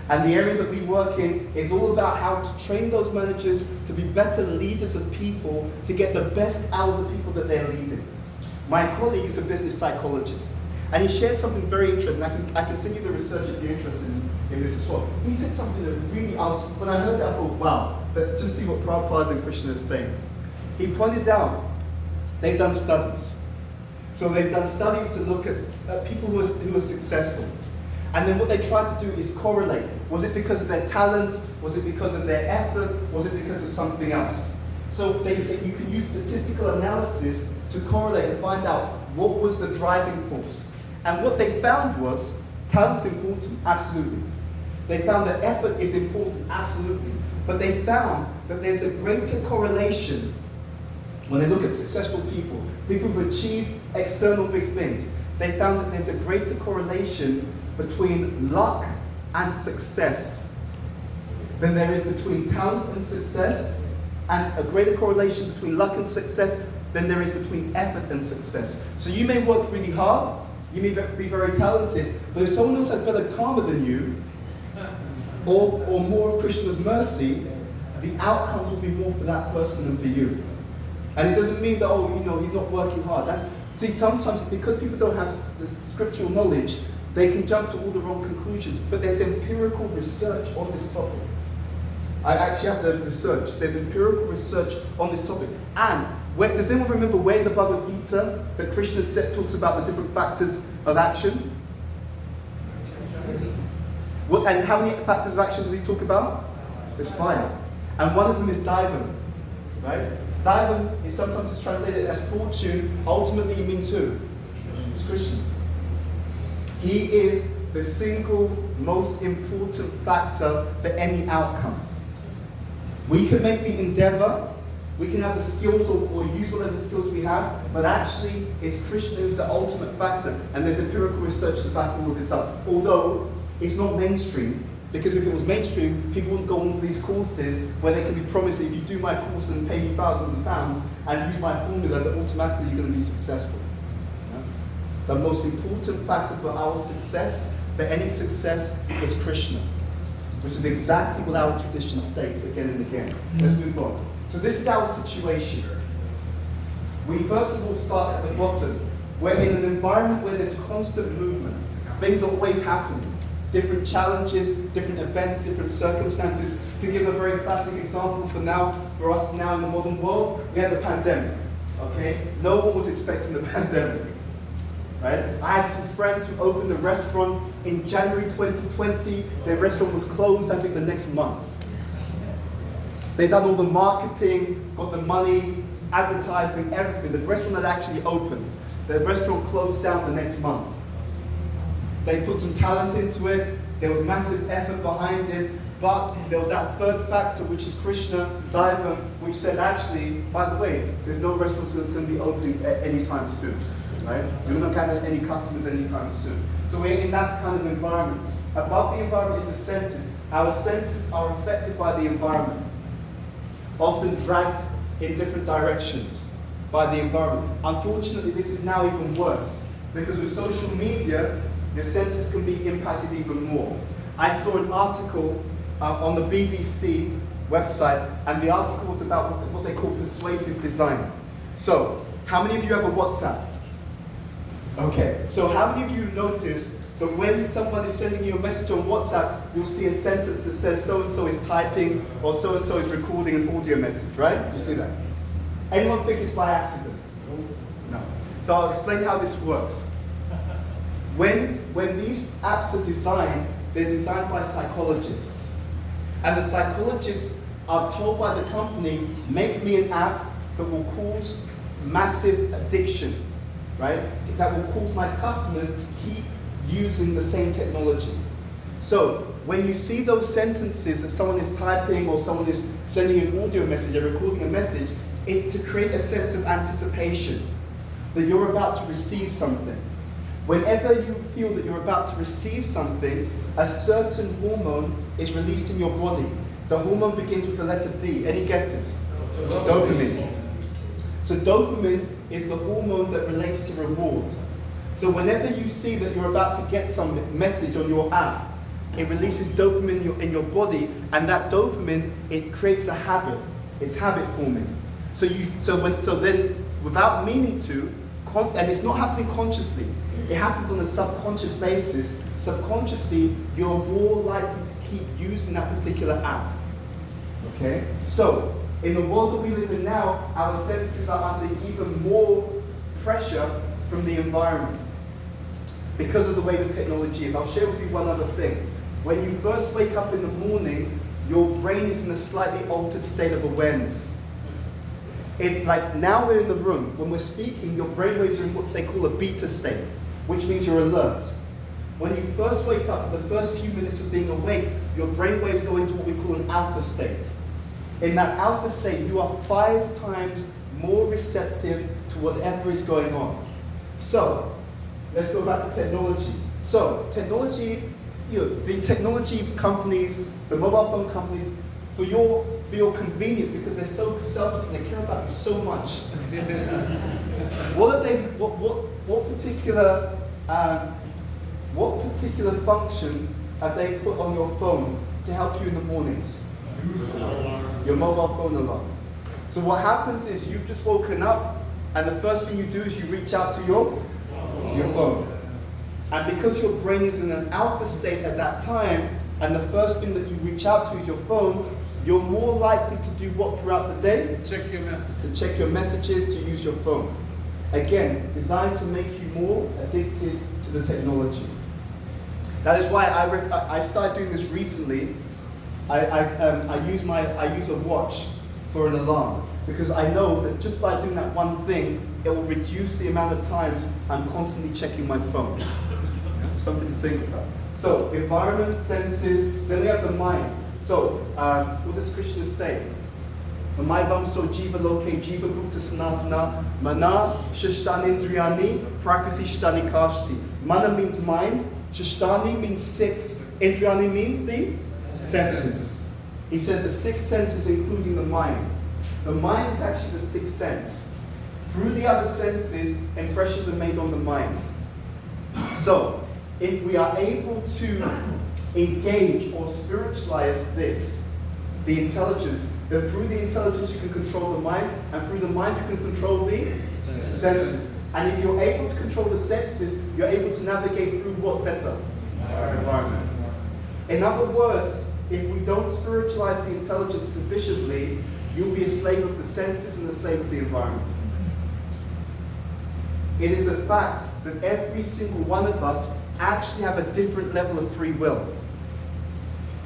And the area that we work in is all about how to train those managers to be better leaders of people, to get the best out of the people that they're leading. My colleague is a business psychologist, and he shared something very interesting. I can send you the research if you're interested in this as well. He said something that really, when I heard that, I thought, wow, but just see what Prabhupada and Krishna is saying. He pointed out, they've done studies. So they've done studies to look at people who are successful. And then what they tried to do is correlate. Was it because of their talent? Was it because of their effort? Was it because of something else? So you can use statistical analysis to correlate and find out what was the driving force. And what they found was, talent's important, absolutely. They found that effort is important, absolutely. But they found that there's a greater correlation when they look at successful people, people who've achieved external big things. They found that there's a greater correlation between luck and success than there is between talent and success, and a greater correlation between luck and success than there is between effort and success. So you may work really hard, you may be very talented, but if someone else has better karma than you, or more of Krishna's mercy, the outcomes will be more for that person than for you. And it doesn't mean that, he's not working hard. See, sometimes because people don't have the scriptural knowledge, They can jump to all the wrong conclusions, but there's empirical research on this topic. I actually have the research. There's empirical research on this topic. And does anyone remember where in the Bhagavad Gita that Krishna talks about the different factors of action? And how many factors of action does he talk about? There's 5. And one of them is Daivan, right? Daivan is sometimes translated as fortune. Ultimately it means who? It's Krishna. He is the single most important factor for any outcome. We can make the endeavor, we can have the skills or use whatever skills we have, but actually it's Krishna who's the ultimate factor. And there's empirical research to back all of this up. Although it's not mainstream, because if it was mainstream, people wouldn't go on these courses where they can be promised that if you do my course and pay me thousands of pounds and use my formula, that automatically you're going to be successful. Yeah? The most important factor for our success, for any success, is Krishna, which is exactly what our tradition states again and again. Let's move on. So this is our situation. We first of all start at the bottom. We're in an environment where there's constant movement. Things are always happening. Different challenges, different events, different circumstances. To give a very classic example for us now in the modern world, we had the pandemic. Okay? No one was expecting the pandemic. Right? I had some friends who opened a restaurant in January 2020. Their restaurant was closed, I think, the next month. They'd done all the marketing, got the money, advertising, everything. The restaurant had actually opened. The restaurant closed down the next month. They put some talent into it. There was massive effort behind it. But there was that third factor, which is Krishna, Daiva, which said, actually, by the way, there's no restaurants that are going to be opening anytime soon. Right? We're not going to have any customers anytime soon. So we're in that kind of environment. Above the environment is the senses. Our senses are affected by the environment, often dragged in different directions by the environment. Unfortunately, this is now even worse, because with social media, your senses can be impacted even more. I saw an article on the BBC website, and the article was about what they call persuasive design. So, how many of you have a WhatsApp? Okay, so how many of you notice that when someone is sending you a message on WhatsApp, you'll see a sentence that says so-and-so is typing or so-and-so is recording an audio message, right? You see that? Anyone think it's by accident? No. So I'll explain how this works. When these apps are designed, they're designed by psychologists. And the psychologists are told by the company, make me an app that will cause massive addiction, right? That will cause my customers to keep using the same technology. So when you see those sentences that someone is typing or someone is sending an audio message or recording a message, it's to create a sense of anticipation that you're about to receive something. Whenever you feel that you're about to receive something, a certain hormone is released in your body. The hormone begins with the letter D. Any guesses? Dopamine. So dopamine is the hormone that relates to reward. So whenever you see that you're about to get some message on your app, it releases dopamine in your body, and that dopamine, it creates a habit. It's habit forming. So then, without meaning to, and it's not happening consciously, it happens on a subconscious basis. Subconsciously, you're more likely to keep using that particular app. Okay? So, in the world that we live in now, our senses are under even more pressure from the environment because of the way the technology is. I'll share with you one other thing. When you first wake up in the morning, your brain is in a slightly altered state of awareness. Like now we're in the room, when we're speaking, your brainwaves are in what they call a beta state, which means you're alert. When you first wake up, for the first few minutes of being awake, your brainwaves go into what we call an alpha state. In that alpha state, you are 5 times more receptive to whatever is going on. So, let's go back to technology. So, technology, the technology companies, the mobile phone companies, for your convenience, because they're so selfless and they care about you so much. What particular function have they put on your phone to help you in the mornings? Your mobile phone alarm. So what happens is you've just woken up, and the first thing you do is you reach out to your phone. And because your brain is in an alpha state at that time, and the first thing that you reach out to is your phone, you're more likely to do what throughout the day? Check your message. To check your messages, to use your phone. Again, designed to make you more addicted to the technology. That is why I started doing this recently. I use a watch for an alarm, because I know that just by doing that one thing, it will reduce the amount of times I'm constantly checking my phone. Something to think about. So, environment, senses, then we have the mind. So, what does Krishna say? Maivam so jiva loke jiva bhuta sanatana mana shishtanindriyani prakriti shtani kashti. Mana means mind, shishtani means six, indriyani means the senses. He says the six senses including the mind. The mind is actually the sixth sense. Through the other senses, impressions are made on the mind. So, if we are able to engage or spiritualize this, the intelligence, then through the intelligence you can control the mind, and through the mind you can control the senses. And if you're able to control the senses, you're able to navigate through what better? Environment. In other words, if we don't spiritualize the intelligence sufficiently, you'll be a slave of the senses and a slave of the environment. It is a fact that every single one of us actually have a different level of free will.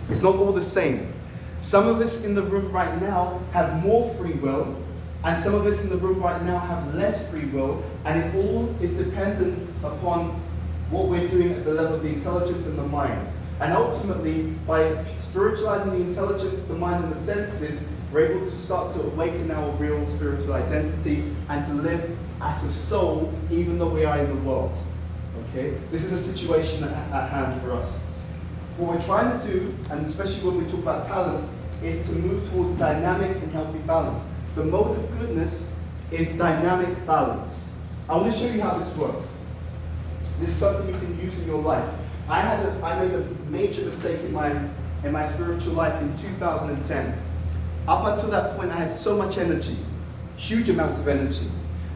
It's not all the same. Some of us in the room right now have more free will, and some of us in the room right now have less free will, and it all is dependent upon what we're doing at the level of the intelligence and the mind. And ultimately, by spiritualizing the intelligence, the mind, and the senses, we're able to start to awaken our real spiritual identity and to live as a soul, even though we are in the world. Okay? This is a situation at hand for us. What we're trying to do, and especially when we talk about talents, is to move towards dynamic and healthy balance. The mode of goodness is dynamic balance. I want to show you how this works. This is something you can use in your life. I made a major mistake in my spiritual life in 2010. Up until that point, I had so much energy, huge amounts of energy.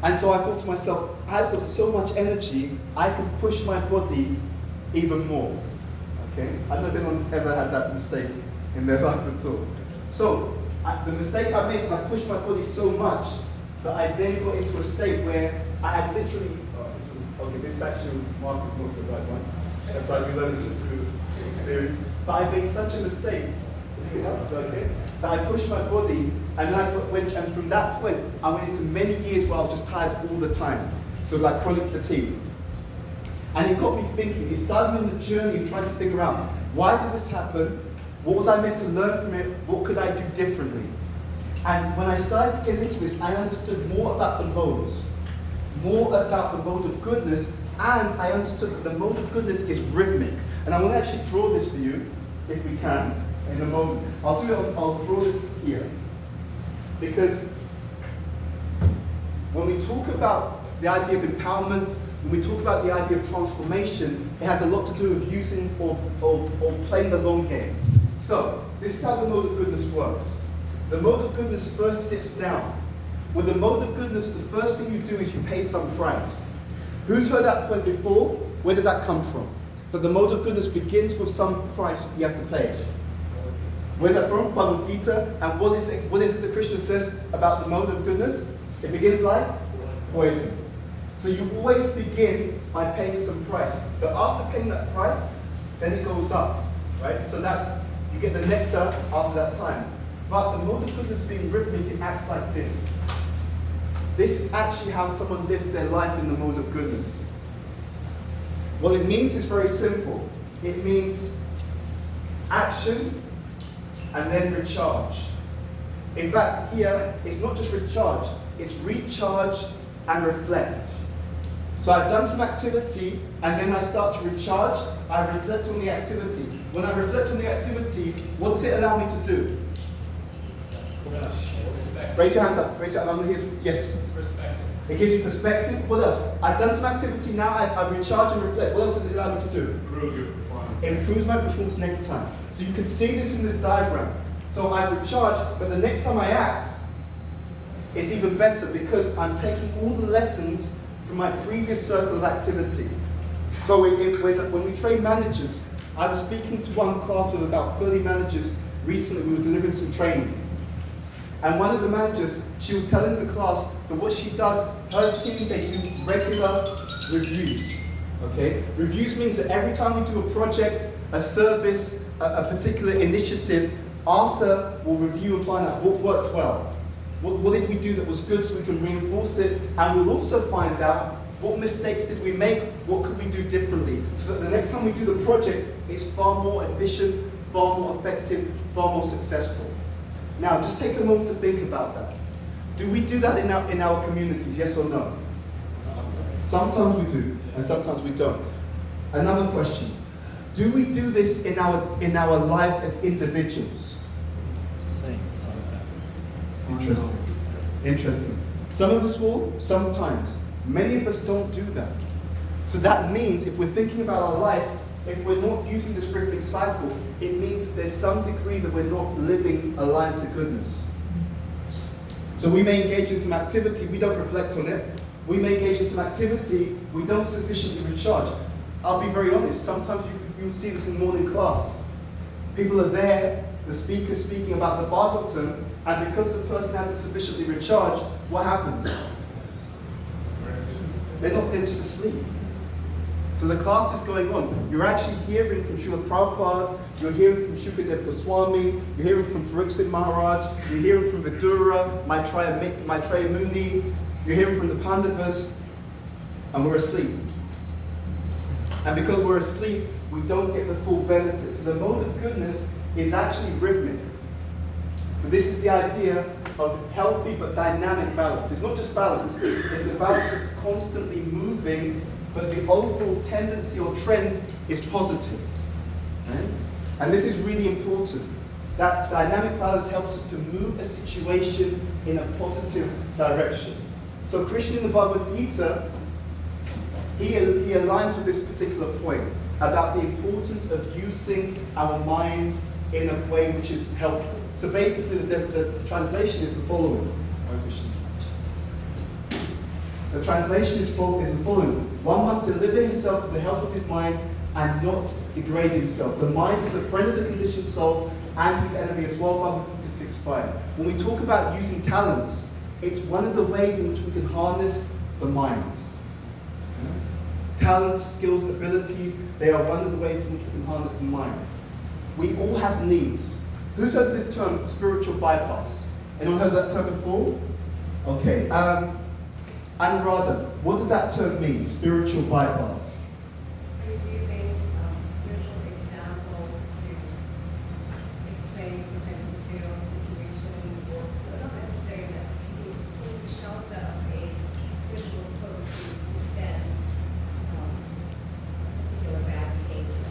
And so I thought to myself, I've got so much energy, I can push my body even more. Okay? I don't know if anyone's ever had that mistake in their life at all. So, the mistake I made was I pushed my body so much that I then got into a state where I had literally, this actual mark is not the right one. That's why we learned this through experience. But I made such a mistake, okay, that I pushed my body, and then and from that point, I went into many years where I was just tired all the time. So like chronic fatigue. And it got me thinking, it started me on the journey of trying to figure out, why did this happen? What was I meant to learn from it? What could I do differently? And when I started to get into this, I understood more about the modes, more about the mode of goodness, and I understood that the mode of goodness is rhythmic. And I want to actually draw this for you, if we can, in a moment. I'll draw this here. Because when we talk about the idea of empowerment, when we talk about the idea of transformation, it has a lot to do with using or playing the long game. So, this is how the mode of goodness works. The mode of goodness first dips down. With the mode of goodness, the first thing you do is you pay some price. Who's heard that point before? Where does that come from? That the mode of goodness begins with some price you have to pay. Where's that from? Bhagavad Gita. And what is it that Krishna says about the mode of goodness? It begins like poison. So you always begin by paying some price. But after paying that price, then it goes up. Right? So you get the nectar after that time. But the mode of goodness being rhythmic, it acts like this. This is actually how someone lives their life in the mode of goodness. What it means is very simple. It means action and then recharge. In fact, here, it's not just recharge, it's recharge and reflect. So I've done some activity, and then I start to recharge, I reflect on the activity. When I reflect on the activity, what does it allow me to do? Raise your hand up. Raise your hand up. Yes. Perspective. It gives you perspective. What else? I've done some activity now. I recharge and reflect. What else does it allow me to do? Improve your performance. It improves my performance next time. So you can see this in this diagram. So I recharge, but the next time I act, it's even better because I'm taking all the lessons from my previous circle of activity. So when we train managers, I was speaking to one class of about 30 managers recently. We were delivering some training. And one of the managers, she was telling the class that what she does, her team, they do regular reviews. Okay? Reviews means that every time we do a project, a service, a particular initiative, after we'll review and find out what worked well. What did we do that was good so we can reinforce it? And we'll also find out what mistakes did we make, what could we do differently, so that the next time we do the project, it's far more efficient, far more effective, far more successful. Now, just take a moment to think about that. Do we do that in our communities, yes or no? Sometimes we do, and sometimes we don't. Another question. Do we do this in our lives as individuals? Interesting. Interesting. Some of us will, sometimes. Many of us don't do that. So that means if we're thinking about our life, if we're not using this rhythmic cycle, it means there's some degree that we're not living aligned to goodness. So we may engage in some activity, we don't reflect on it. We may engage in some activity, we don't sufficiently recharge. I'll be very honest, sometimes you'll see this in morning class. People are there, the speaker's speaking about the Bible term, and because the person hasn't sufficiently recharged, what happens? They're just asleep. So the class is going on. You're actually hearing from Srila Prabhupada, you're hearing from Shukadev Goswami, you're hearing from Pariksit Maharaj, you're hearing from Vidura, Maitreya Muni, you're hearing from the Pandavas, and we're asleep. And because we're asleep, we don't get the full benefits. So the mode of goodness is actually rhythmic. So this is the idea of healthy but dynamic balance. It's not just balance, it's a balance that's constantly moving, but the overall tendency or trend is positive. Right? And this is really important. That dynamic balance helps us to move a situation in a positive direction. So Krishna in the Bhagavad Gita, he aligns with this particular point about the importance of using our mind in a way which is helpful. So basically the translation is the following. The translation is the following. One must deliver himself of the health of his mind and not degrade himself. The mind is the friend of the conditioned soul and his enemy as well, Bhagavad Gita 6.5. When we talk about using talents, it's one of the ways in which we can harness the mind. Talents, skills, abilities, they are one of the ways in which we can harness the mind. We all have needs. Who's heard of this term, spiritual bypass? Anyone heard that term before? Okay. Anuradha, what does that term mean, spiritual bypass? Are you using spiritual examples to explain some kinds of material situations, or not necessarily that, taking the shelter of a spiritual code to defend particular bad behavior?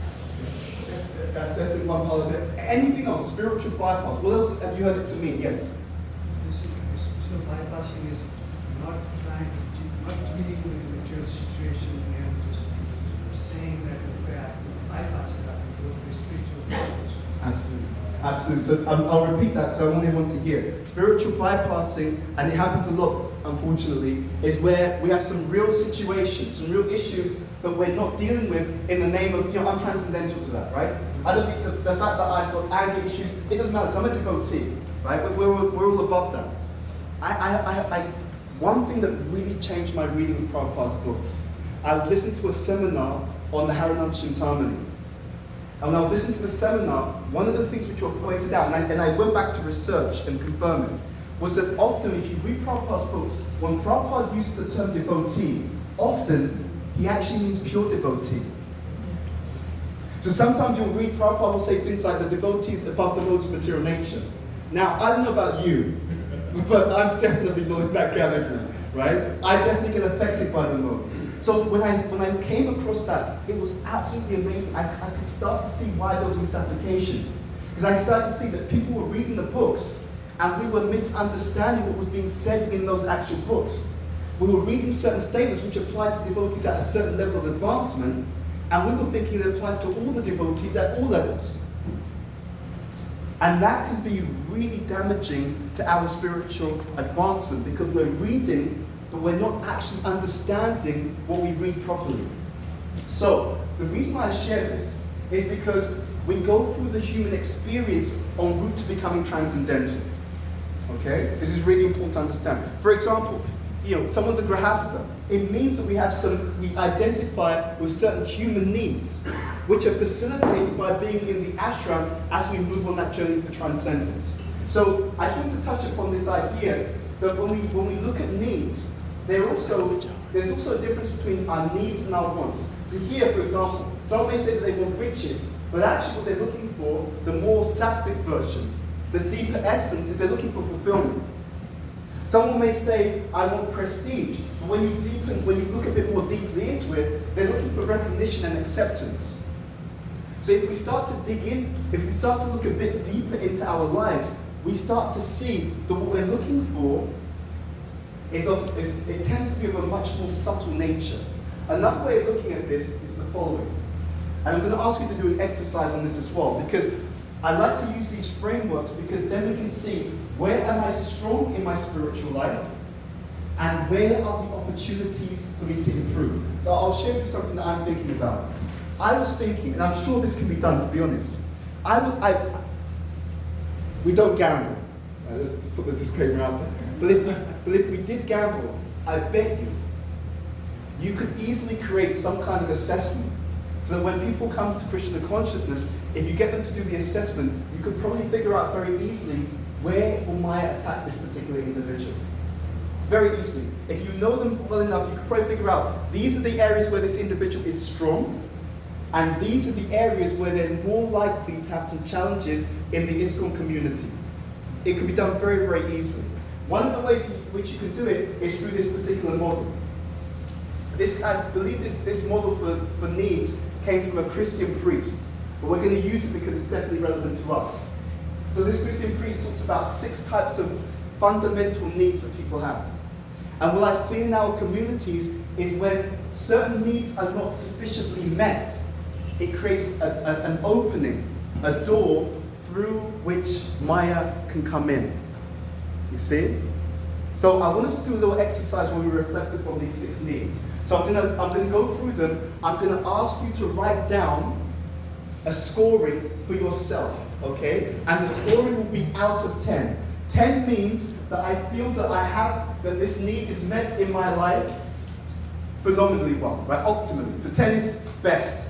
That's definitely one part of it. Anything else, spiritual bypass, what else have you heard it to mean? Yes? So bypassing is not dealing with the material situation and just saying that we're bad, bypassing that and go for spiritual purpose. Absolutely. Absolutely. So I'll repeat that so I want everyone to hear. Spiritual bypassing, and it happens a lot, unfortunately, is where we have some real situations, some real issues that we're not dealing with in the name of, I'm transcendental to that, right? I don't think the fact that I've got anger issues, it doesn't matter, 'cause I'm a devotee, right? But we're all above that. One thing that really changed my reading of Prabhupada's books, I was listening to a seminar on the Harinam Chintamani. And when I was listening to the seminar, one of the things which were pointed out, and I went back to research and confirm it, was that often if you read Prabhupada's books, when Prabhupada uses the term devotee, often he actually means pure devotee. So sometimes you'll read Prabhupada will say things like the devotee is above the modes of material nature. Now, I don't know about you, but I'm definitely not in that category, right? I definitely get affected by the modes. So when I came across that, it was absolutely amazing. I could start to see why there was misapplication. Because I started to see that people were reading the books and we were misunderstanding what was being said in those actual books. We were reading certain statements which apply to devotees at a certain level of advancement, and we were thinking it applies to all the devotees at all levels. And that can be really damaging to our spiritual advancement because we're reading, but we're not actually understanding what we read properly. So, the reason why I share this is because we go through the human experience en route to becoming transcendental. Okay? This is really important to understand. For example, someone's a grahasta. It means that we identify with certain human needs, which are facilitated by being in the ashram as we move on that journey for transcendence. So I just want to touch upon this idea that when we look at needs, there's also a difference between our needs and our wants. So here, for example, someone may say that they want riches, but actually what they're looking for, the more sattvic version, the deeper essence, is they're looking for fulfillment. Someone may say, I want prestige, but when you look a bit more deeply into it, they're looking for recognition and acceptance. So if we start to dig in, if we start to look a bit deeper into our lives, we start to see that what we're looking for it tends to be of a much more subtle nature. Another way of looking at this is the following. And I'm going to ask you to do an exercise on this as well, because I like to use these frameworks because then we can see where am I strong in my spiritual life and where are the opportunities for me to improve. So I'll share with you something that I'm thinking about. I was thinking, and I'm sure this can be done to be honest, we don't gamble. Let's put the disclaimer out there. But if we did gamble, I bet you could easily create some kind of assessment so that when people come to Krishna consciousness, if you get them to do the assessment, you could probably figure out very easily where will Maya attack this particular individual. Very easily. If you know them well enough, you could probably figure out these are the areas where this individual is strong, and these are the areas where they're more likely to have some challenges in the ISKCON community. It can be done very, very easily. One of the ways in which you can do it is through this particular model. I believe this model for needs came from a Christian priest, but we're going to use it because it's definitely relevant to us. So this Christian priest talks about 6 types of fundamental needs that people have. And what I've seen in our communities is when certain needs are not sufficiently met, it creates an opening, a door through which Maya can come in. You see? So I want us to do a little exercise where we reflect upon these 6 needs. So I'm gonna go through them. I'm gonna ask you to write down a scoring for yourself, okay? And the scoring will be out of 10. 10 means that I feel that this need is met in my life phenomenally well, right? Optimally. So 10 is best.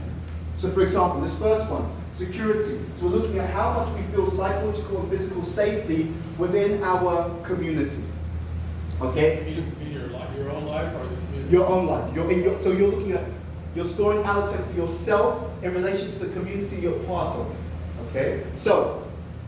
So for example, this first one, security. So we're looking at how much we feel psychological and physical safety within our community. Okay? In your own life or the community? Your own life. So you're looking at, you're scoring out of 10 for yourself in relation to the community you're part of. Okay? So,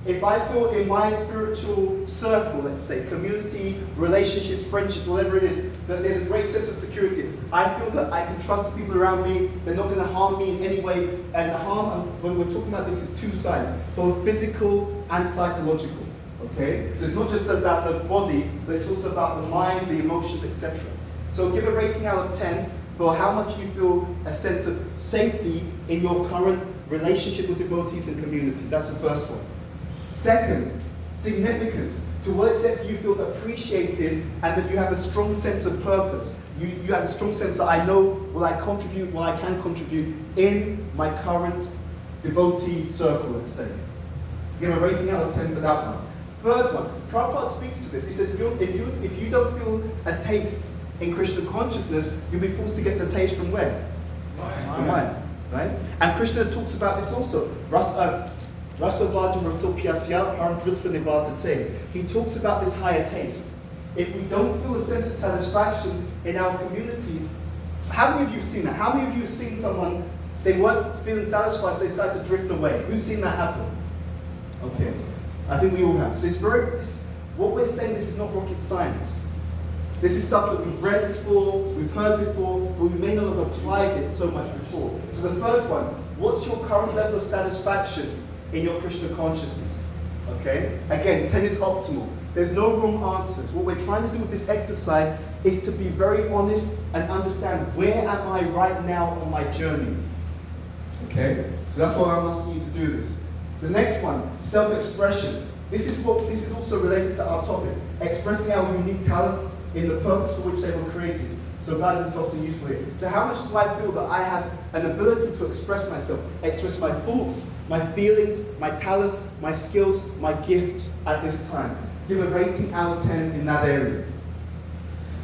if I feel in my spiritual circle, let's say, community, relationships, friendships, whatever it is, that there's a great sense of security. I feel that I can trust the people around me, they're not going to harm me in any way. And the harm, when we're talking about this, is 2 sides, both physical and psychological. Okay? So it's not just about the body, but it's also about the mind, the emotions, etc. So give a rating out of 10 for how much you feel a sense of safety in your current relationship with devotees and community. That's the first one. Second, significance. To what extent do you feel appreciated and that you have a strong sense of purpose? You have a strong sense that I know will I can contribute in my current devotee circle, let's say. Give a rating out of 10 for that one. Third one, Prabhupada speaks to this. He said, if you don't feel a taste in Krishna consciousness, you'll be forced to get the taste from where? Mind. Right? And Krishna talks about this also. He talks about this higher taste. If we don't feel a sense of satisfaction in our communities, how many of you have seen that? How many of you have seen someone, they weren't feeling satisfied, so they started to drift away? Who's seen that happen? Okay. I think we all have. So what we're saying, this is not rocket science. This is stuff that we've read before, we've heard before, but we may not have applied it so much before. So the third one, what's your current level of satisfaction in your Krishna consciousness? Okay? Again, 10 is optimal. There's no wrong answers. What we're trying to do with this exercise is to be very honest and understand where am I right now on my journey. Okay? So that's why I'm asking you to do this. The next one, self-expression. This is also related to our topic, expressing our unique talents in the purpose for which they were created. So guidance is often useful here. So how much do I feel that I have an ability to express myself, express my thoughts, my feelings, my talents, my skills, my gifts at this time? Give a rating out of 10 in that area.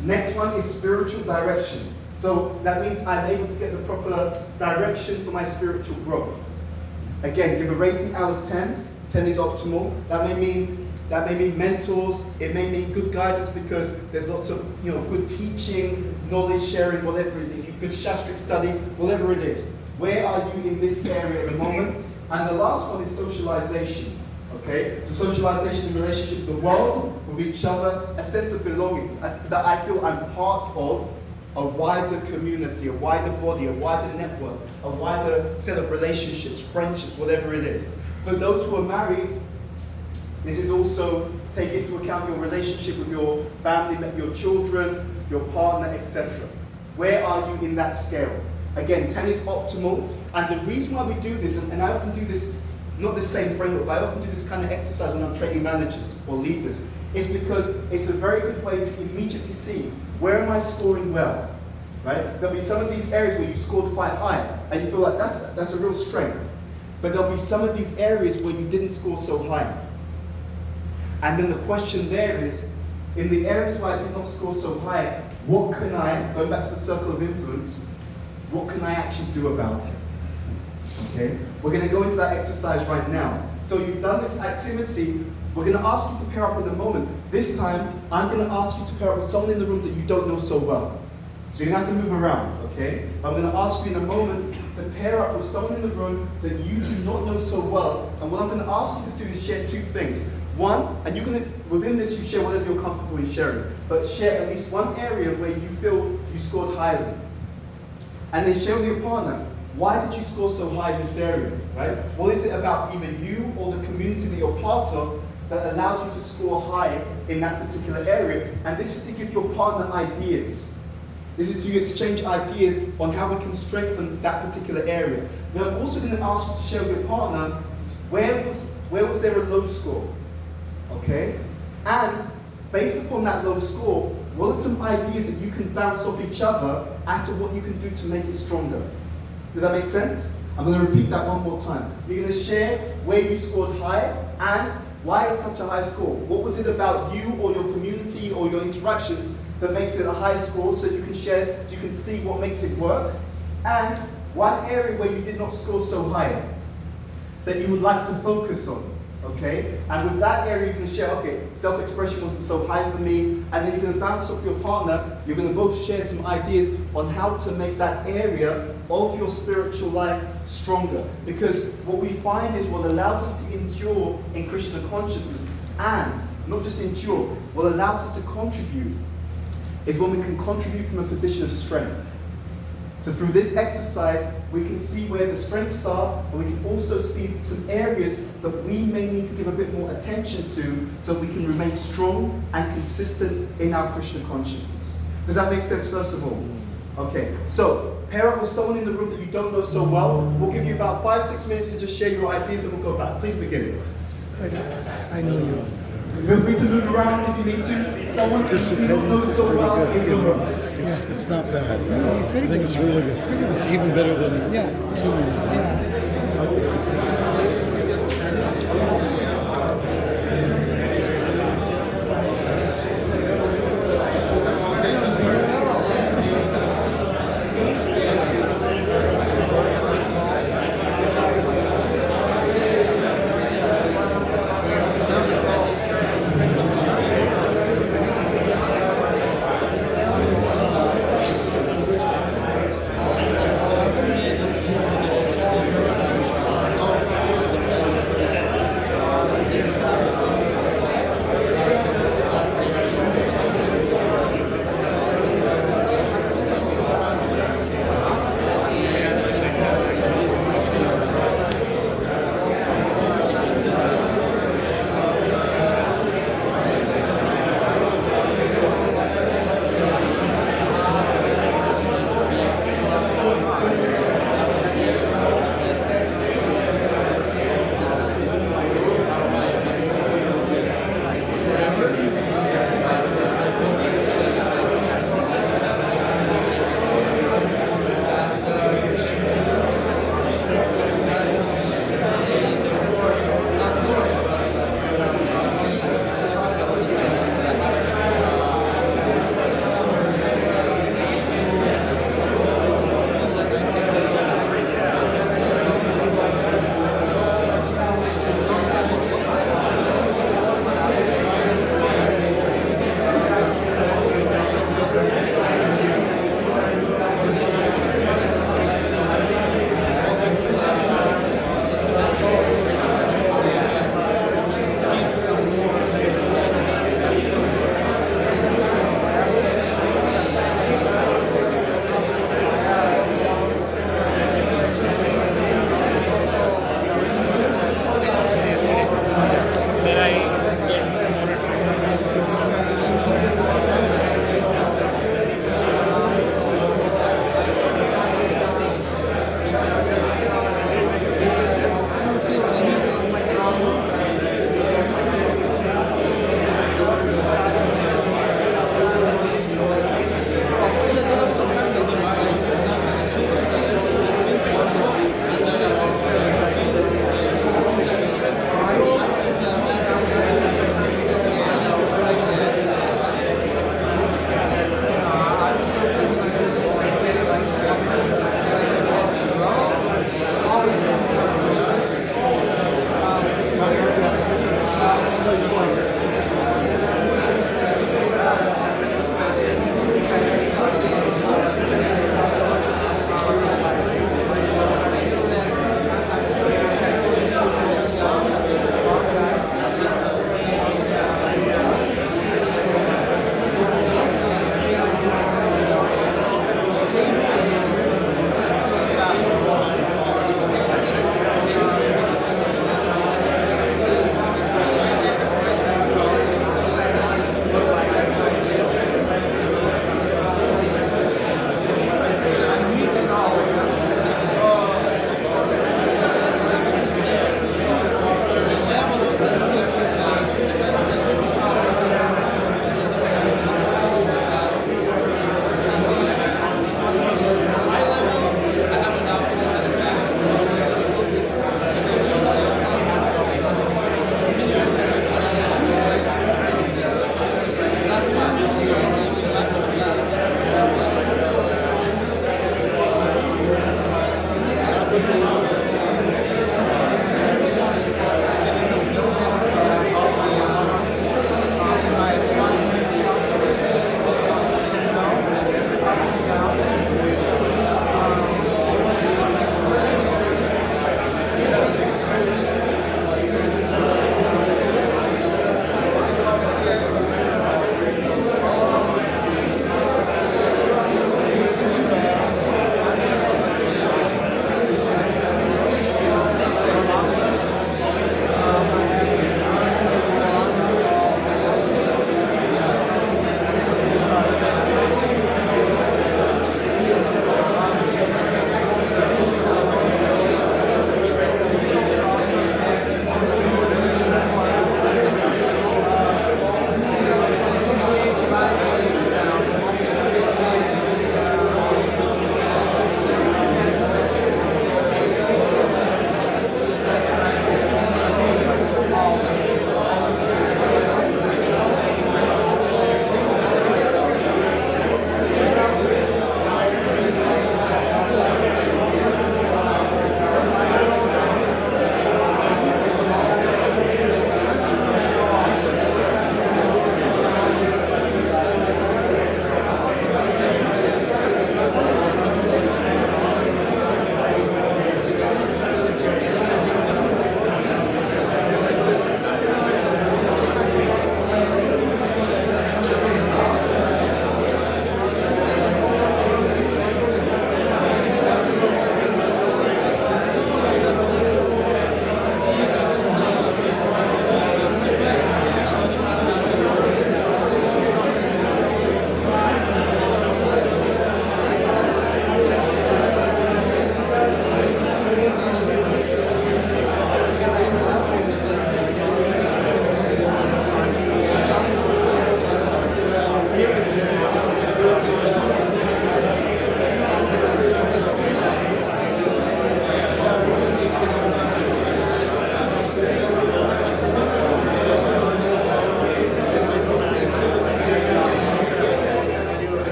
Next one is spiritual direction. So that means I'm able to get the proper direction for my spiritual growth. Again, give a rating out of 10. 10 is optimal. That may mean mentors. It may mean good guidance because there's lots of good teaching, knowledge sharing, whatever it is, good shastric study, whatever it is. Where are you in this area at the moment? And the last one is socialization. Okay, so socialization in relationship with the world, with each other, a sense of belonging, that I feel I'm part of a wider community, a wider body, a wider network, a wider set of relationships, friendships, whatever it is. For those who are married, this is also take into account your relationship with your family, your children, your partner, etc. Where are you in that scale? Again, 10 is optimal, and the reason why we do this, and I often do this, not the same framework, but I often do this kind of exercise when I'm training managers or leaders, is because it's a very good way to immediately see where am I scoring well, right? There'll be some of these areas where you scored quite high, and you feel like that's a real strength. But there'll be some of these areas where you didn't score so high. And then the question there is, in the areas where I did not score so high, what can I, going back to the circle of influence, what can I actually do about it? Okay? We're going to go into that exercise right now. So you've done this activity. We're going to ask you to pair up in a moment. This time, I'm going to ask you to pair up with someone in the room that you don't know so well. So you're going to have to move around, okay? I'm going to ask you in a moment to pair up with someone in the room that you do not know so well. And what I'm going to ask you to do is share two things. One, and you're going to, within this, you share whatever you're comfortable in sharing. But share at least one area where you feel you scored highly. And then share with your partner. Why did you score so high in this area, right? What is it about either you or the community that you're part of that allowed you to score high in that particular area? And this is to give your partner ideas. This is to exchange ideas on how we can strengthen that particular area. Then I'm also going to ask you to share with your partner, where was there a low score? Okay? And based upon that low score, what are some ideas that you can bounce off each other as to what you can do to make it stronger? Does that make sense? I'm going to repeat that one more time. You're going to share where you scored high and why it's such a high score. What was it about you or your community or your interaction that makes it a high score, so you can share, so you can see what makes it work? And one area where you did not score so high that you would like to focus on. Okay? And with that area, you're going to share, okay, self-expression wasn't so high for me, and then you're going to bounce off your partner, you're going to both share some ideas on how to make that area of your spiritual life stronger. Because what we find is what allows us to endure in Krishna consciousness, and not just endure, what allows us to contribute is when we can contribute from a position of strength. So through this exercise, we can see where the strengths are, and we can also see some areas that we may need to give a bit more attention to so we can remain strong and consistent in our Krishna consciousness. Does that make sense, first of all? Okay, so pair up with someone in the room that you don't know so well. We'll give you about 5-6 minutes to just share your ideas and we'll go back. Please begin. I know you. Feel free to move around if you need to. Someone that you don't know so well in the room. It's not bad. I think it's really good. It's even better than 2 minutes.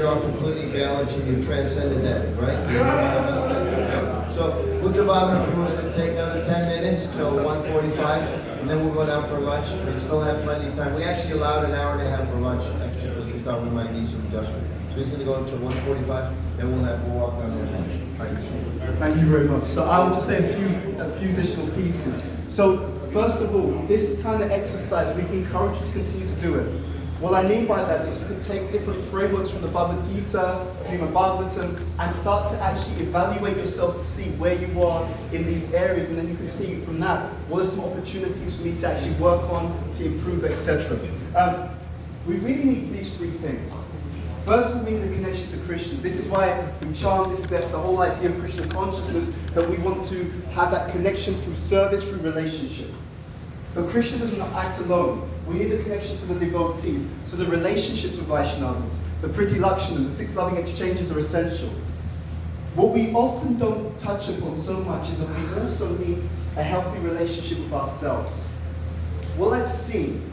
you're all completely balanced and you transcended that, right? So, Bhuta Bhavana was to take another 10 minutes till 1:45, and then we'll go down for lunch. We still have plenty of time. We actually allowed an hour and a half for lunch extra because we thought we might need some adjustment. So we're going to go until 1:45, and we'll walk down there. Thank you very much. So I will just say a few additional pieces. So first of all, this kind of exercise, we encourage you to continue to do it. What I mean by that is you can take different frameworks from the Bhagavad Gita, Srimad Bhagavatam, and start to actually evaluate yourself to see where you are in these areas, and then you can see from that what are some opportunities for me to actually work on, to improve, etc. We really need these three things. First, we need the connection to Krishna. This is why we chant, this is the whole idea of Krishna consciousness, that we want to have that connection through service, through relationship. But Krishna does not act alone. We need the connection to the devotees. So the relationships with Vaishnavas, the Priti Lakshana, the 6 loving exchanges are essential. What we often don't touch upon so much is that we also need a healthy relationship with ourselves. What I've seen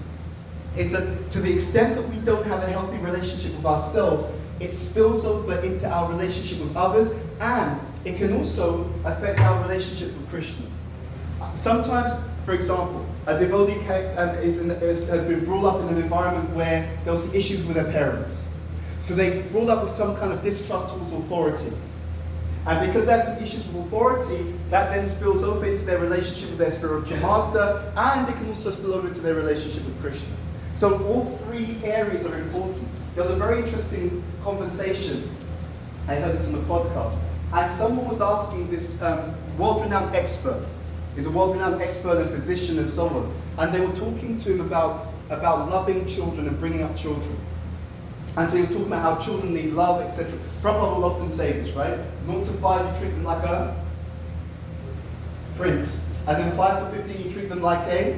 is that to the extent that we don't have a healthy relationship with ourselves, it spills over into our relationship with others, and it can also affect our relationship with Krishna. Sometimes, for example, a devotee has been brought up in an environment where there was issues with their parents. So they brought up with some kind of distrust towards authority. And because there's some issues with authority, that then spills over into their relationship with their spiritual master, and it can also spill over into their relationship with Krishna. So all three areas are important. There was a very interesting conversation. I heard this on the podcast. And someone was asking this world-renowned expert. He's a world-renowned expert and physician and so on. And they were talking to him about loving children and bringing up children. And so he was talking about how children need love, etc. Prabhupada will often say this, right? 0 to 5, you treat them like a prince. And then 5 to 15, you treat them like a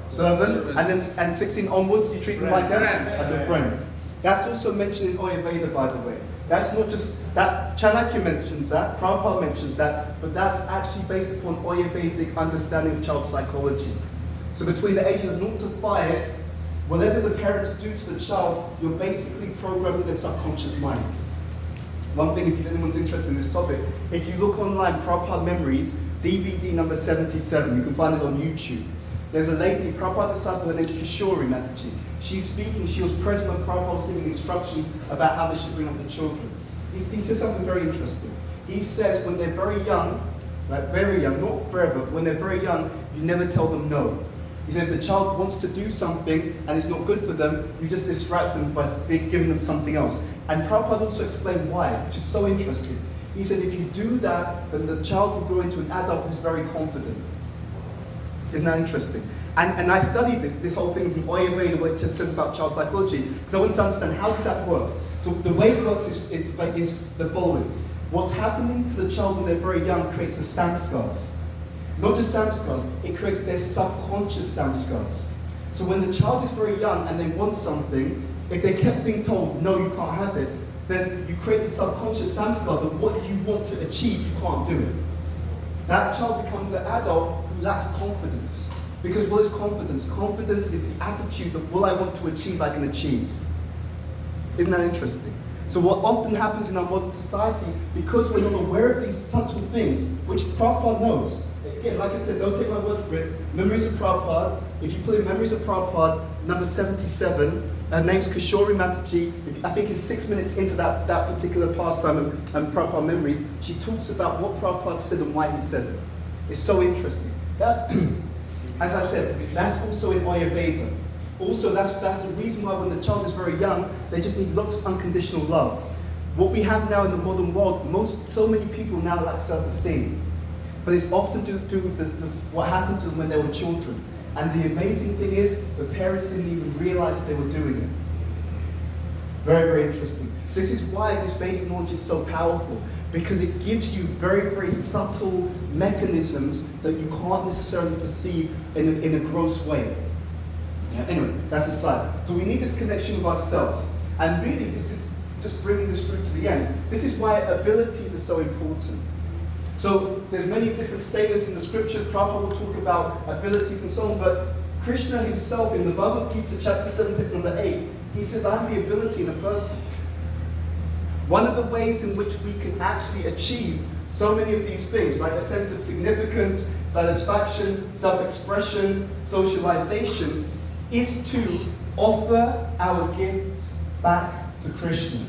servant, and 16 onwards, you treat them like a friend. That's also mentioned in Ayurveda, by the way. That's not just that Chanakya mentions that, Prabhupada mentions that, but that's actually based upon Ayurvedic understanding of child psychology. So between the ages of 0 to 5, whatever the parents do to the child, you're basically programming their subconscious mind. One thing, if anyone's interested in this topic, if you look online, Prabhupada Memories, DVD number 77, you can find it on YouTube. There's a lady, Prabhupada disciple, her name is Kishori Mataji. She's speaking, she was present when Prabhupada was giving instructions about how they should bring up the children. He says something very interesting. He says when they're very young, like very young, not forever, but when they're very young, you never tell them no. He said if the child wants to do something and it's not good for them, you just distract them by giving them something else. And Prabhupada also explained why, which is so interesting. He said if you do that, then the child will grow into an adult who's very confident. Isn't that interesting? And I studied this whole thing from Ayurveda, what it just says about child psychology, because I wanted to understand how does that work. So the way it works is the following. What's happening to the child when they're very young creates the samskars. Not just samskars, it creates their subconscious samskars. So when the child is very young and they want something, if they kept being told, no, you can't have it, then you create the subconscious samskar that what you want to achieve, you can't do it. That child becomes the adult who lacks confidence. Because what is confidence? Confidence is the attitude that what I want to achieve, I can achieve. Isn't that interesting? So what often happens in our modern society, because we're not aware of these subtle things, which Prabhupada knows. Again, like I said, don't take my word for it. Memories of Prabhupada. If you put in Memories of Prabhupada, number 77, her name's Kishori Mataji. I think it's 6 minutes into that particular pastime and Prabhupada Memories. She talks about what Prabhupada said and why he said it. It's so interesting. That, as I said, that's also in Ayurveda. Also, that's the reason why when the child is very young, they just need lots of unconditional love. What we have now in the modern world, so many people now lack self-esteem. But it's often to do with what happened to them when they were children. And the amazing thing is, the parents didn't even realize that they were doing it. Very, very interesting. This is why this Vedic knowledge is so powerful, because it gives you very, very subtle mechanisms that you can't necessarily perceive in a gross way. Yeah. Anyway, that's aside. So we need this connection with ourselves. And really, this is just bringing this through to the end. This is why abilities are so important. So there's many different statements in the scriptures. Prabhupada will talk about abilities and so on, but Krishna himself in the Bhagavad Gita chapter 7, text number 8, he says, I'm the ability in a person. One of the ways in which we can actually achieve so many of these things, right? A sense of significance, satisfaction, self-expression, socialization, is to offer our gifts back to Krishna.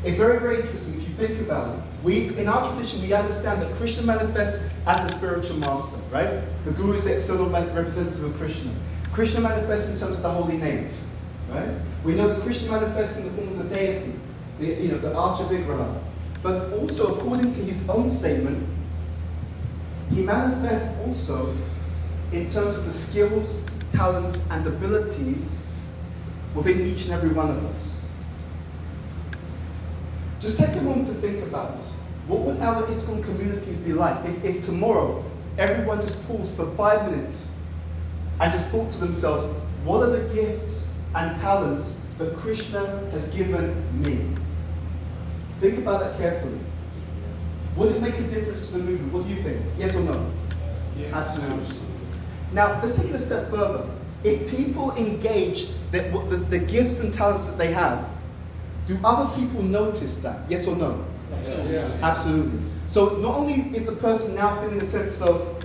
It's very, very interesting if you think about it. In our tradition, we understand that Krishna manifests as a spiritual master, right? The Guru is the external representative of Krishna. Krishna manifests in terms of the holy name, right? We know that Krishna manifests in the form of the deity, the Archa Vigraha. But also, according to his own statement, he manifests also in terms of the skills, talents, and abilities within each and every one of us. Just take a moment to think about this. What would our ISKCON communities be like if tomorrow everyone just paused for 5 minutes and just thought to themselves, what are the gifts and talents that Krishna has given me? Think about that carefully. Would it make a difference to the movement? What do you think? Yes or no? Yeah. Absolutely. Now, let's take it a step further. If people engage the gifts and talents that they have, do other people notice that? Yes or no? Yeah. Absolutely. So not only is the person now feeling a sense of,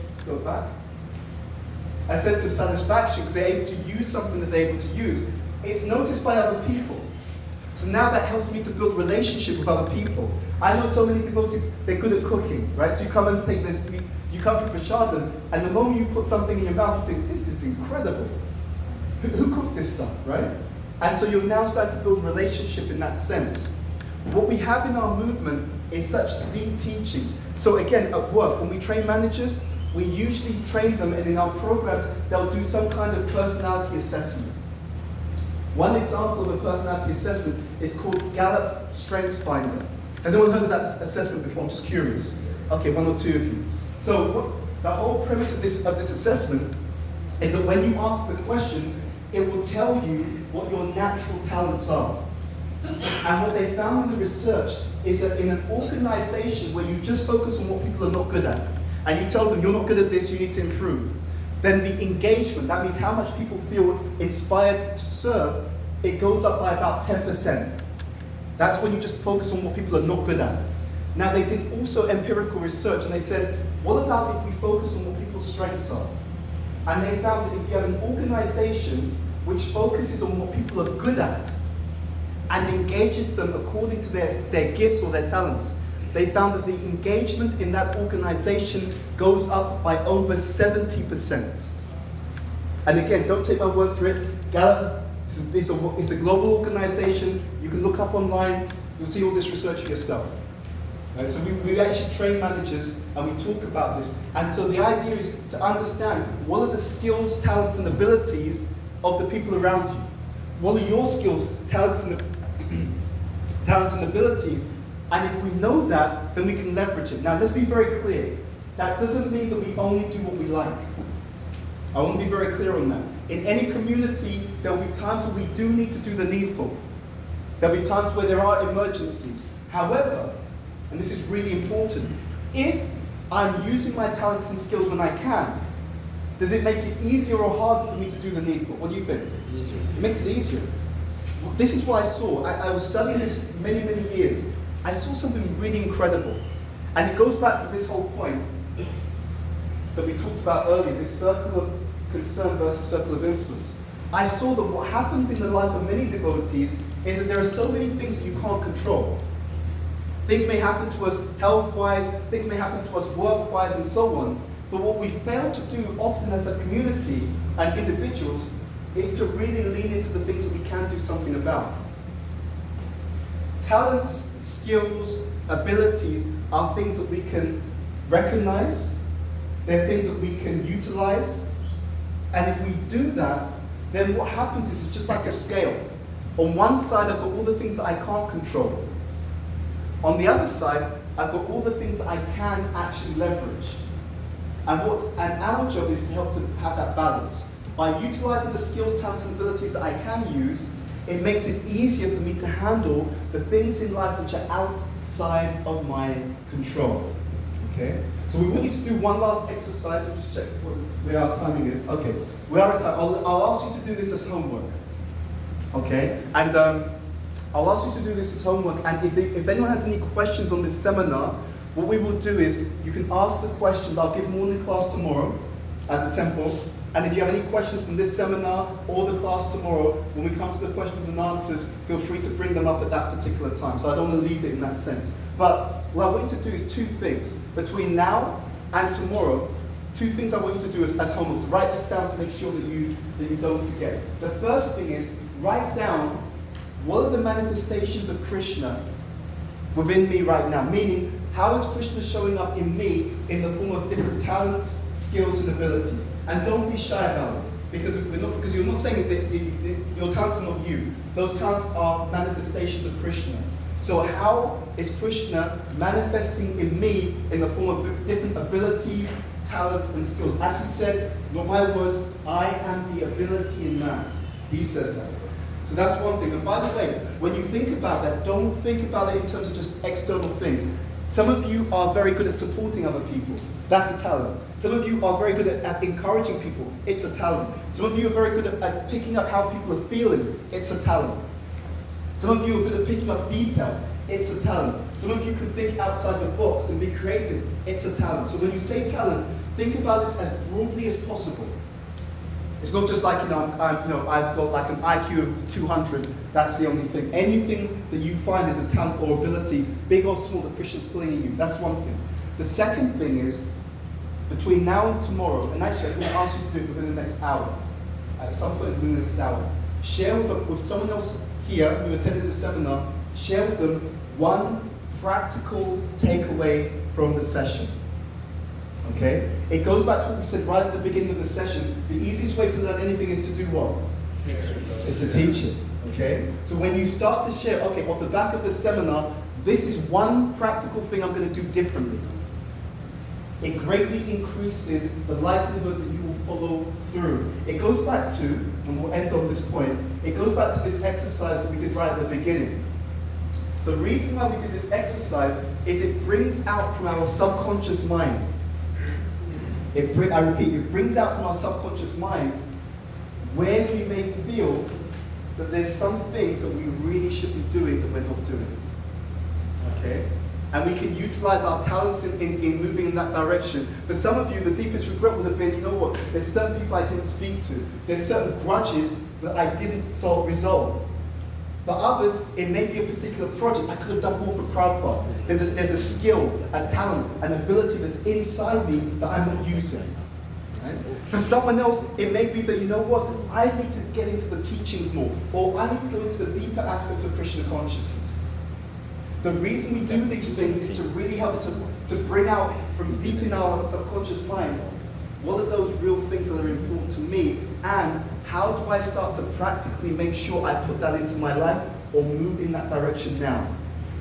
a sense of satisfaction because they're able to use something that they're able to use, it's noticed by other people. So now that helps me to build relationship with other people. I know so many devotees, they're good at cooking, right? So you come and you come to Prashadam, and the moment you put something in your mouth, you think, this is incredible. Who cooked this stuff, right? And so you're now starting to build relationship in that sense. What we have in our movement is such deep teachings. So again, at work, when we train managers, we usually train them, and in our programs, they'll do some kind of personality assessment. One example of a personality assessment is called Gallup Strengths Finder. Has anyone heard of that assessment before? I'm just curious. Okay, 1 or 2 of you. So the whole premise of this assessment is that when you ask the questions, it will tell you what your natural talents are. And what they found in the research is that in an organization where you just focus on what people are not good at, and you tell them you're not good at this, you need to improve, then the engagement, that means how much people feel inspired to serve, it goes up by about 10%. That's when you just focus on what people are not good at. Now they did also empirical research, and they said, what about if we focus on what people's strengths are? And they found that if you have an organization which focuses on what people are good at and engages them according to their gifts or their talents, they found that the engagement in that organization goes up by over 70%. And again, don't take my word for it. Gallup is a global organization. You can look up online. You'll see all this research for yourself. Right? So we actually train managers and we talk about this. And so the idea is to understand what are the skills, talents, and abilities of the people around you. What are your skills, talents, and abilities? And if we know that, then we can leverage it. Now, let's be very clear. That doesn't mean that we only do what we like. I want to be very clear on that. In any community, there will be times where we do need to do the needful. There will be times where there are emergencies. However, and this is really important, if I'm using my talents and skills when I can, does it make it easier or harder for me to do the needful? What do you think? Easier. It makes it easier. This is what I saw. I was studying this many, many years. I saw something really incredible. And it goes back to this whole point that we talked about earlier, this circle of concern versus circle of influence. I saw that what happens in the life of many devotees is that there are so many things that you can't control. Things may happen to us health-wise, things may happen to us work-wise, and so on. But what we fail to do often as a community and individuals is to really lean into the things that we can do something about. Talents, skills, abilities are things that we can recognize. They're things that we can utilize. And if we do that, then what happens is it's just like a scale. On one side, I've got all the things that I can't control. On the other side, I've got all the things that I can actually leverage. And our job is to help to have that balance. By utilizing the skills, talents, and abilities that I can use, it makes it easier for me to handle the things in life which are outside of my control. Okay? So we want you to do one last exercise. We'll just check where our timing is. Okay, we are at time. I'll ask you to do this as homework. Okay? And I'll ask you to do this as homework, and if anyone has any questions on this seminar, what we will do is you can ask the questions. I'll give morning class tomorrow at the temple. And if you have any questions from this seminar or the class tomorrow, when we come to the questions and answers, feel free to bring them up at that particular time. So I don't want to leave it in that sense. But what I want you to do is two things. Between now and tomorrow, two things I want you to do as homework. So write this down to make sure that you don't forget. The first thing is write down what are the manifestations of Krishna within me right now. Meaning, how is Krishna showing up in me in the form of different talents, skills, and abilities? And don't be shy about it, because you're not saying that your talents are not you. Those talents are manifestations of Krishna. So how is Krishna manifesting in me in the form of different abilities, talents, and skills? As he said, not my words, I am the ability in man. He says that. So that's one thing. And by the way, when you think about that, don't think about it in terms of just external things. Some of you are very good at supporting other people. That's a talent. Some of you are very good at encouraging people. It's a talent. Some of you are very good at picking up how people are feeling. It's a talent. Some of you are good at picking up details. It's a talent. Some of you can think outside the box and be creative. It's a talent. So when you say talent, think about this as broadly as possible. It's not just like, I've got like an IQ of 200, that's the only thing. Anything that you find is a talent or ability, big or small, that Krishna's pulling in you, that's one thing. The second thing is, between now and tomorrow, and actually I'm going to ask you to do it within the next hour, at some point within the next hour, share with someone else here who attended the seminar, share with them one practical takeaway from the session. Okay? It goes back to what we said right at the beginning of the session. The easiest way to learn anything is to do what? Is to teach it. Okay? So when you start to share, okay, off the back of the seminar, this is one practical thing I'm going to do differently. It greatly increases the likelihood that you will follow through. It goes back to, and we'll end on this point, it goes back to this exercise that we did right at the beginning. The reason why we did this exercise is it brings out from our subconscious mind. I repeat, it brings out from our subconscious mind where we may feel that there's some things that we really should be doing that we're not doing. Okay? And we can utilize our talents in moving in that direction. For some of you, the deepest regret would have been, you know what, there's certain people I didn't speak to. There's certain grudges that I didn't resolve. For others, it may be a particular project. I could have done more for Prabhupada. There's a skill, a talent, an ability that's inside me that I'm not using. Right? For someone else, it may be that, you know what, I need to get into the teachings more, or I need to go into the deeper aspects of Krishna consciousness. The reason we do these things is to really help to bring out from deep in our subconscious mind what are those real things that are important to me, and how do I start to practically make sure I put that into my life or move in that direction now?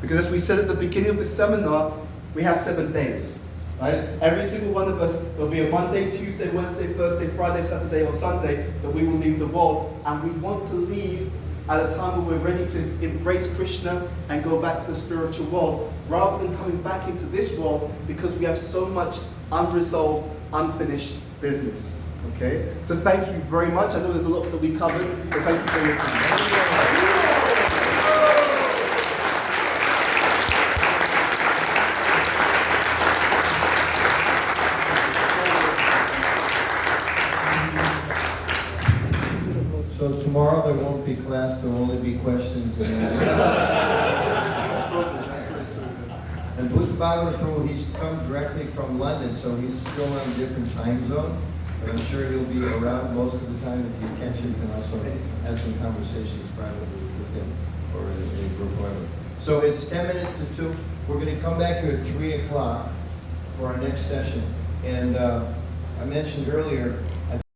Because as we said at the beginning of the seminar, we have 7 days. Right? Every single one of us, there'll be a Monday, Tuesday, Wednesday, Thursday, Friday, Saturday, or Sunday that we will leave the world, and we want to leave at a time where we're ready to embrace Krishna and go back to the spiritual world, rather than coming back into this world because we have so much unresolved, unfinished business. Okay? So thank you very much. I know there's a lot that we covered, but thank you for your time. So tomorrow there won't be class, there will only be questions and answers. And Bhuta Bhavana, he's come directly from London, so he's still on a different time zone. But I'm sure he'll be around most of the time. If you catch him, you can also have some conversations privately with him or in a group whatever. So it's 10 minutes to 2. We're going to come back here at 3 o'clock for our next session. And I mentioned earlier,